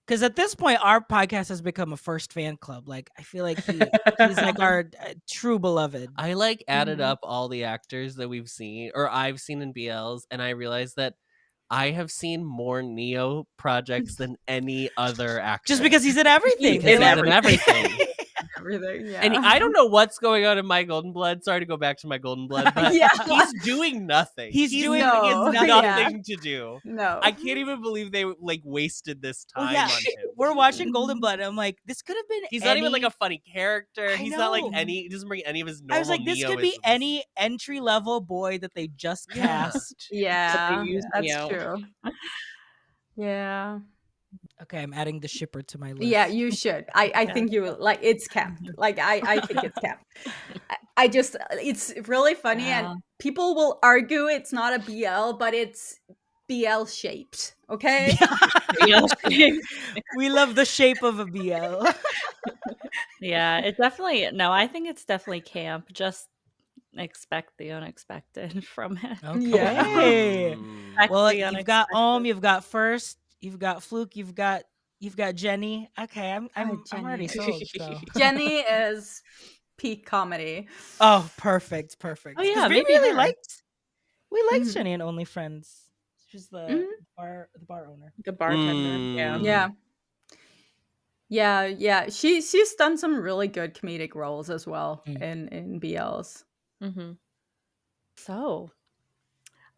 Because at this point, our podcast has become a first fan club. Like, I feel like he's like our true beloved. I like added up all the actors that we've seen, or I've seen in BLs, and I realized that I have seen more Neo projects than any other actor. Just because he's in everything. He's in everything. Everything, yeah. And I don't know what's going on in My Golden Blood. Sorry to go back to My Golden Blood, but he's doing nothing. He's doing nothing to do. No. I can't even believe they like wasted this time on him. We're watching Golden Blood, and I'm like, this could have been He's not even like a funny character. He's not like know. he doesn't bring any of his normal I was like, this could be Neo-isms. any entry level boy that they just cast. Yeah, But they used that's Neo. true. Yeah. Okay, I'm adding The Shipper to my list. Yeah, you should. I think you will. Like, it's camp. Like, I think it's camp. I just, it's really funny, and people will argue it's not a BL, but it's BL shaped. Okay. We love the shape of a BL. Yeah, it definitely. No, I think it's definitely camp. Just expect the unexpected from it. Okay. Expect Well, the you've got unexpected. you've got First, you've got Fluke, you've got Jenny. Okay, I'm already sold. So. Jenny is peak comedy. Oh, perfect. Oh 'Cause yeah, we maybe really her. liked Jenny and Only Friends. She's the bar owner. The bartender. Yeah. She's done some really good comedic roles as well in BLs. Mm-hmm. So,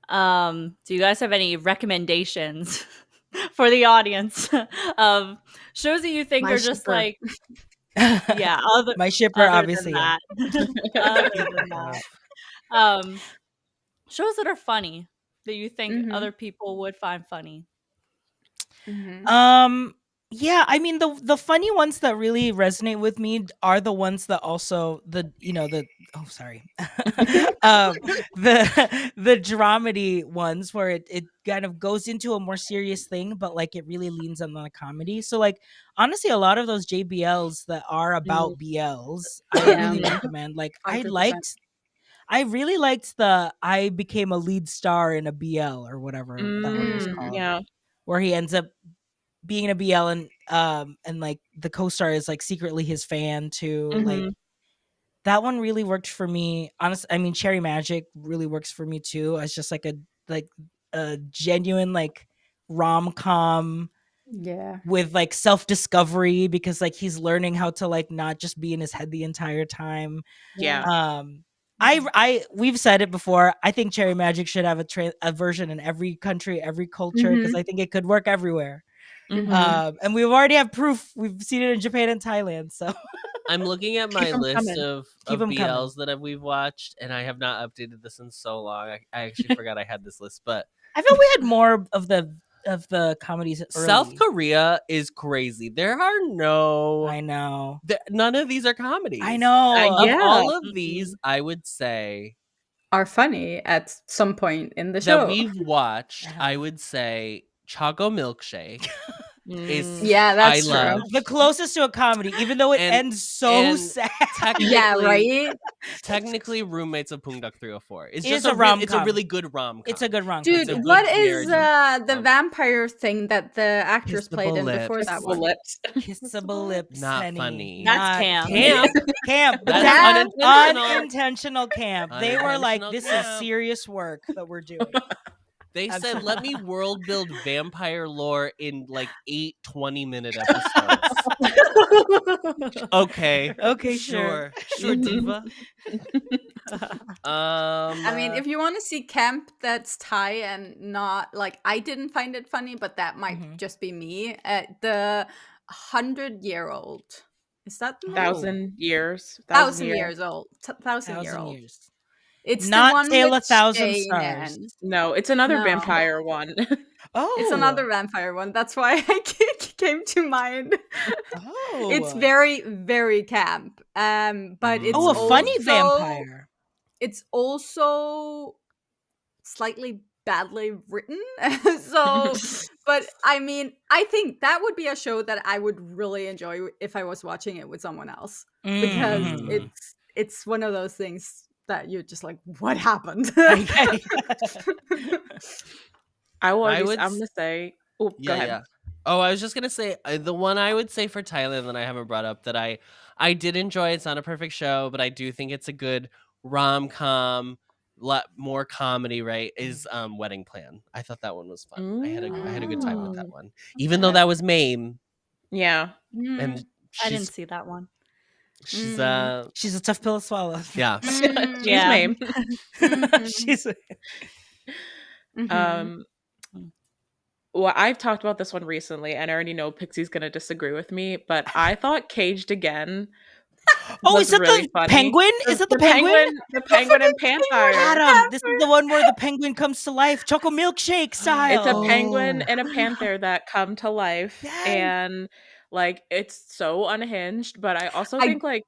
do you guys have any recommendations for the audience of shows that you think My are just Shipper. like, My Shipper, other obviously. than that. Other than that. Shows that are funny that you think other people would find funny. Yeah, I mean the funny ones that really resonate with me are the ones that also the dramedy ones where it kind of goes into a more serious thing, but like it really leans on the comedy. So like honestly, a lot of those JBLs that are about BLs, I really recommend. Like 100%. I really liked the I became a lead star in a BL or whatever that one was called. Yeah. Where he ends up being a BL and like the co-star is like secretly his fan too. Like that one really worked for me. Honestly, I mean Cherry Magic really works for me too. As just like a genuine like rom-com with like self-discovery, because like he's learning how to like not just be in his head the entire time. We've said it before. I think Cherry Magic should have a version in every country, every culture, because I think it could work everywhere. And we already have proof. We've seen it in Japan and Thailand. So I'm looking at my list of coming. BLs that we've watched, and I have not updated this in so long. I actually forgot I had this list, but I felt we had more of the comedies early. South Korea is crazy. There are no. I know. None of these are comedies. I know. Of all of these, I would say are funny at some point in the show that we've watched. I would say Choco Milkshake. That's true. love. The closest to a comedy, even though it ends so sad. Right? Technically, Roommates of Pungduk 304. It's It just is a rom-com. It's a really good rom-com. It's a good rom-com. Dude, what is the vampire thing that the actress played in before that one? Kissable lips. Not Penny. funny. That's camp. Camp. That's Unintentional camp. They were like, this is serious work that we're doing. They said, let me world build vampire lore in like 8 20-minute episodes. Okay, sure, diva. I mean, if you want to see camp that's Thai and not like, I didn't find it funny, but that might just be me. The 100-year-old. Is that the 1,000 years? 1,000 years old. 1,000 year old. Years. It's not the one Tale with of Thousand Shane Stars. and- No, it's another vampire one. It's another vampire one. That's why I came to mind. Oh. It's very, very camp. But it's a funny vampire. It's also slightly badly written. So, but I mean, I think that would be a show that I would really enjoy if I was watching it with someone else, because it's one of those things that you're just like, what happened? I'm gonna say, go ahead. Yeah. Oh, I was just gonna say the one I would say for Thailand that I haven't brought up that I did enjoy. It's not a perfect show, but I do think it's a good rom-com, more comedy, right? Is Wedding Plan. I thought that one was fun. I had a good time with that one, even though that was Mame. Yeah, and I didn't see that one. She's a tough pill to swallow. Yeah, she's Mame. She's. Well, I've talked about this one recently, and I already know Pixie's gonna disagree with me, but I thought Caged Again. Oh, is that really the funny. Penguin? Is it the penguin? The penguin and Panther. Adam, this is the one where the penguin comes to life, choco milkshake style. It's a penguin and a panther that come to life, and like it's so unhinged. But I also think like,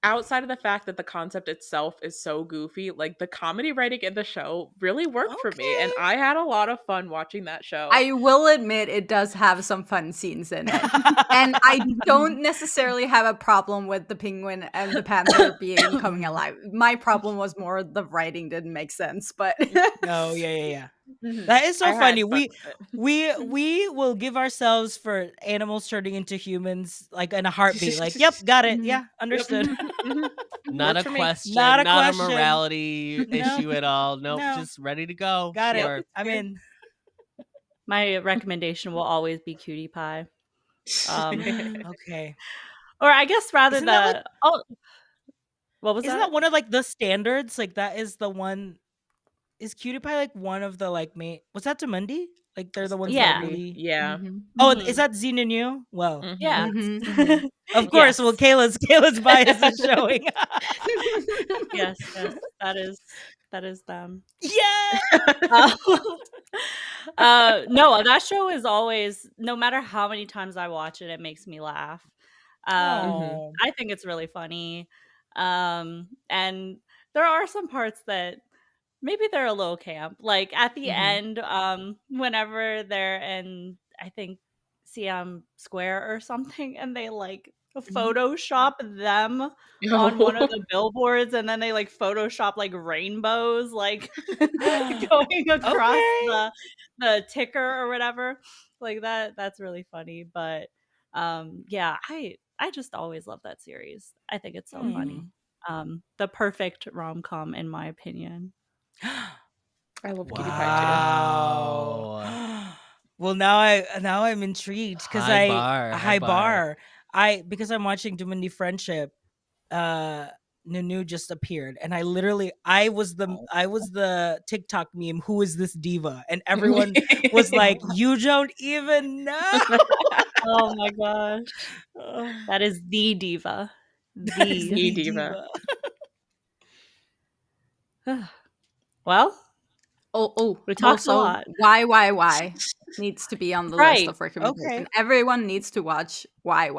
outside of the fact that the concept itself is so goofy, like the comedy writing in the show really worked for me, and I had a lot of fun watching that show. I will admit it does have some fun scenes in it, and I don't necessarily have a problem with the penguin and the panther coming alive. My problem was more the writing didn't make sense, but oh yeah. That is so funny. We will give ourselves for animals turning into humans like in a heartbeat. Like, yep, got it. Yeah, understood. Not a question. Not a morality issue at all. Nope, just ready to go. Got it. I'm in. My recommendation will always be Cutie Pie. Okay. Or I guess rather what was Isn't that one of like the standards? Like that is the one. Is Cutie Pie like one of the like main? Was that Dundy? Like they're the ones that really. Yeah. Oh, is that Zine and You? Well, yeah. Of course. Yes. Well, Kayla's bias is showing. yes, that is them. Yeah. No, that show is always, no matter how many times I watch it, it makes me laugh. I think it's really funny, and there are some parts that maybe they're a little camp. Like at the end, whenever they're in, I think, Siam Square or something, and they like Photoshop them on one of the billboards, and then they like Photoshop like rainbows like going across the ticker or whatever. Like that's really funny. But yeah, I just always love that series. I think it's so funny. The perfect rom-com in my opinion. I love Cutie Pie too. Well, now I'm intrigued because high bar. Because I'm watching Dundy Friendship. Nunu just appeared, and I was the TikTok meme. Who is this diva? And everyone was like, "You don't even know." Oh my gosh, that is the diva. The diva. Well, we talked a lot. Why needs to be on the list of recommendations. Okay. Everyone needs to watch why.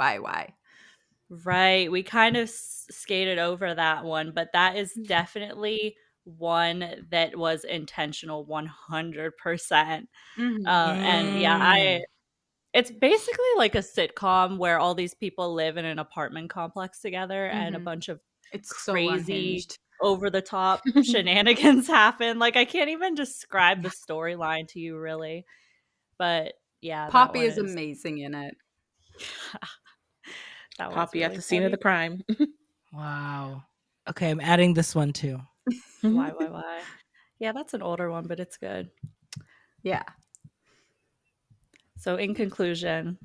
Right. We kind of skated over that one, but that is definitely one that was intentional 100%. And yeah, it's basically like a sitcom where all these people live in an apartment complex together and a bunch of crazy over the top shenanigans happen. Like I can't even describe the storyline to you really. But yeah, Poppy is amazing in it. Poppy at the scene of the crime. Wow. Okay, I'm adding this one too. Why? Yeah, that's an older one, but it's good. Yeah. So in conclusion,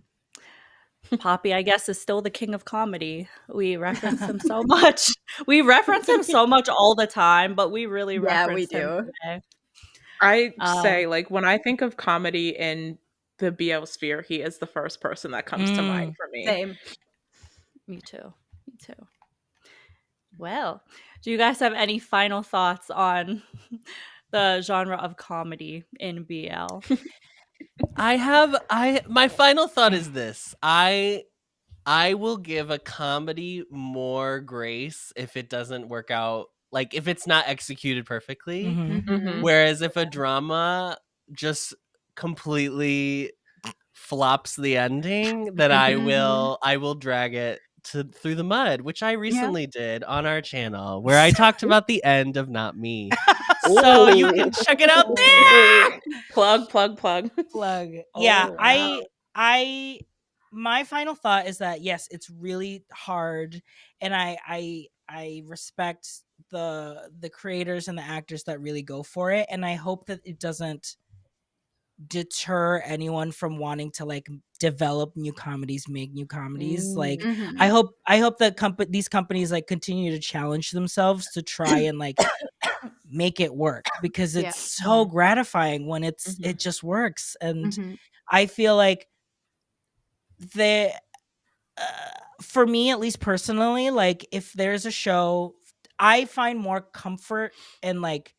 Poppy, I guess, is still the king of comedy. We reference him so much. We reference him so much all the time, but we really reference him today. I say, like, when I think of comedy in the BL sphere, he is the first person that comes to mind for me. Same. Me too. Well, do you guys have any final thoughts on the genre of comedy in BL? My final thought is this. I will give a comedy more grace if it doesn't work out like if it's not executed perfectly. Mhm. Whereas if a drama just completely flops the ending, then I will drag it through the mud, which I recently did on our channel, where I talked about the end of Not Me. So you can check it out there. Plug. Plug. Yeah, Oh, wow. I my final thought is that yes, it's really hard, and I respect the creators and the actors that really go for it, and I hope that it doesn't deter anyone from wanting to like develop new comedies, make new comedies. Like I hope that these companies like continue to challenge themselves to try and like make it work, because it's so gratifying when it just works. And I feel like for me, at least personally, like if there's a show, I find more comfort and like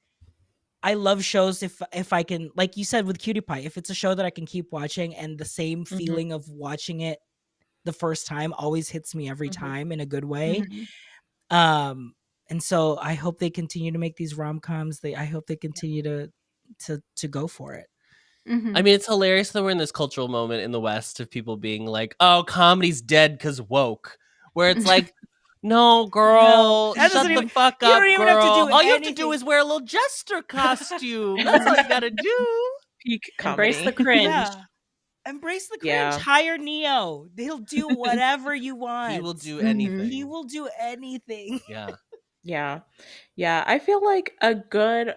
I love shows if I can, like you said with Cutie Pie, if it's a show that I can keep watching and the same feeling of watching it the first time always hits me every time in a good way. And so I hope they continue to make these rom-coms. I hope they continue to go for it. I mean, it's hilarious that we're in this cultural moment in the West of people being like, "Oh, comedy's dead because woke," where it's like, "No, girl, that shut doesn't the even- fuck you up, don't even girl. have to do All you have to do anything." is wear a little jester costume. That's all you gotta do." Peak Embrace comedy. the cringe. Yeah. Embrace the cringe. Yeah. Hire Neo. He'll do whatever you want. He will do anything. He will do anything. Yeah. Yeah. I feel like a good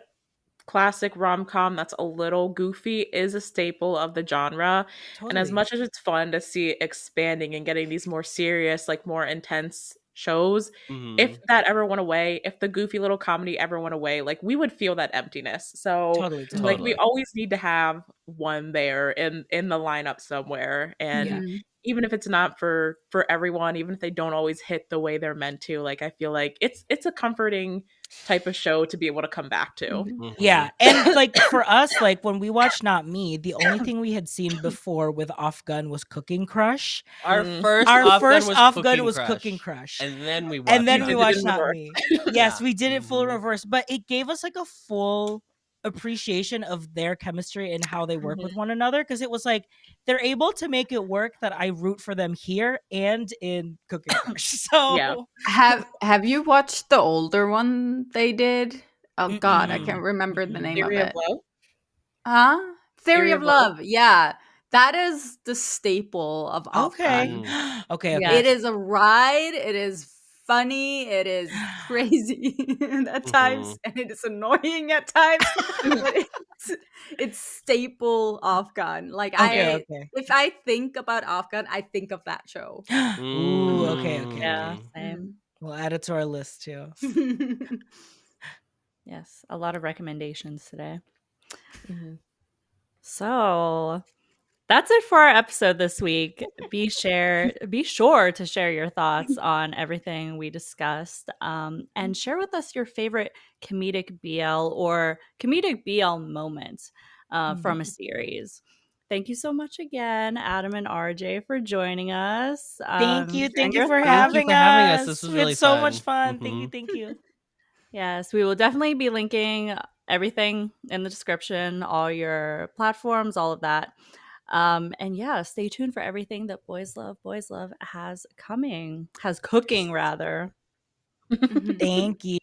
classic rom-com that's a little goofy is a staple of the genre. Totally. And as much as it's fun to see it expanding and getting these more serious, like more intense shows, if that ever went away, if the goofy little comedy ever went away, like we would feel that emptiness. So Totally. like we always need to have one there in the lineup somewhere. And even if it's not for everyone, even if they don't always hit the way they're meant to, like I feel like it's a comforting type of show to be able to come back to. Yeah. And like for us, like when we watched Not Me, the only thing we had seen before with Off Gun was Cooking Crush. Our first Off Gun was Cooking Crush. And then we watched Not Me. Yes, we did it full Mm-hmm. reverse, but it gave us like a full appreciation of their chemistry and how they work with one another, because it was like they're able to make it work that I root for them here and in Cooking Crush. So have you watched the older one they did? Oh God, I can't remember the name Theory of it. of Love? Huh? Theory of Love. Yeah. That is the staple of Off Gun. Okay. Yeah. It is a ride. It is funny. It is crazy at times, and it is annoying at times. But it's staple Off Gun. Like if I think about Off Gun, I think of that show. Ooh, okay. Yeah, same. We'll add it to our list too. Yes, a lot of recommendations today. So that's it for our episode this week. Be sure to share your thoughts on everything we discussed, and share with us your favorite comedic BL or comedic BL moment from a series. Thank you so much again, Adam and RJ, for joining us. Thank you for having us. This was really it's so fun. much fun. Thank you. Yes, we will definitely be linking everything in the description, all your platforms, all of that. And yeah, stay tuned for everything that Boys Love has cooking rather. Thank you.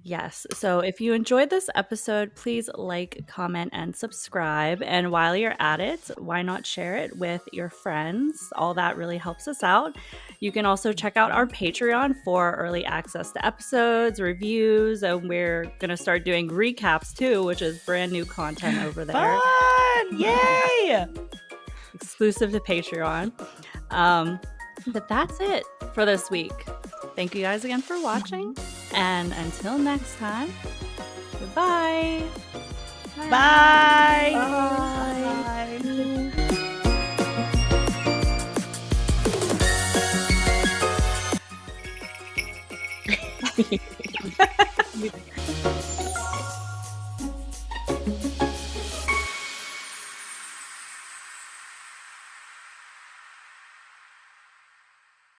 Yes. So if you enjoyed this episode, please like, comment, and subscribe. And while you're at it, why not share it with your friends? All that really helps us out. You can also check out our Patreon for early access to episodes, reviews, and we're going to start doing recaps too, which is brand new content over there. Fun! Yay! Exclusive to Patreon. But that's it for this week. Thank you guys again for watching. And until next time, goodbye. Bye. Bye.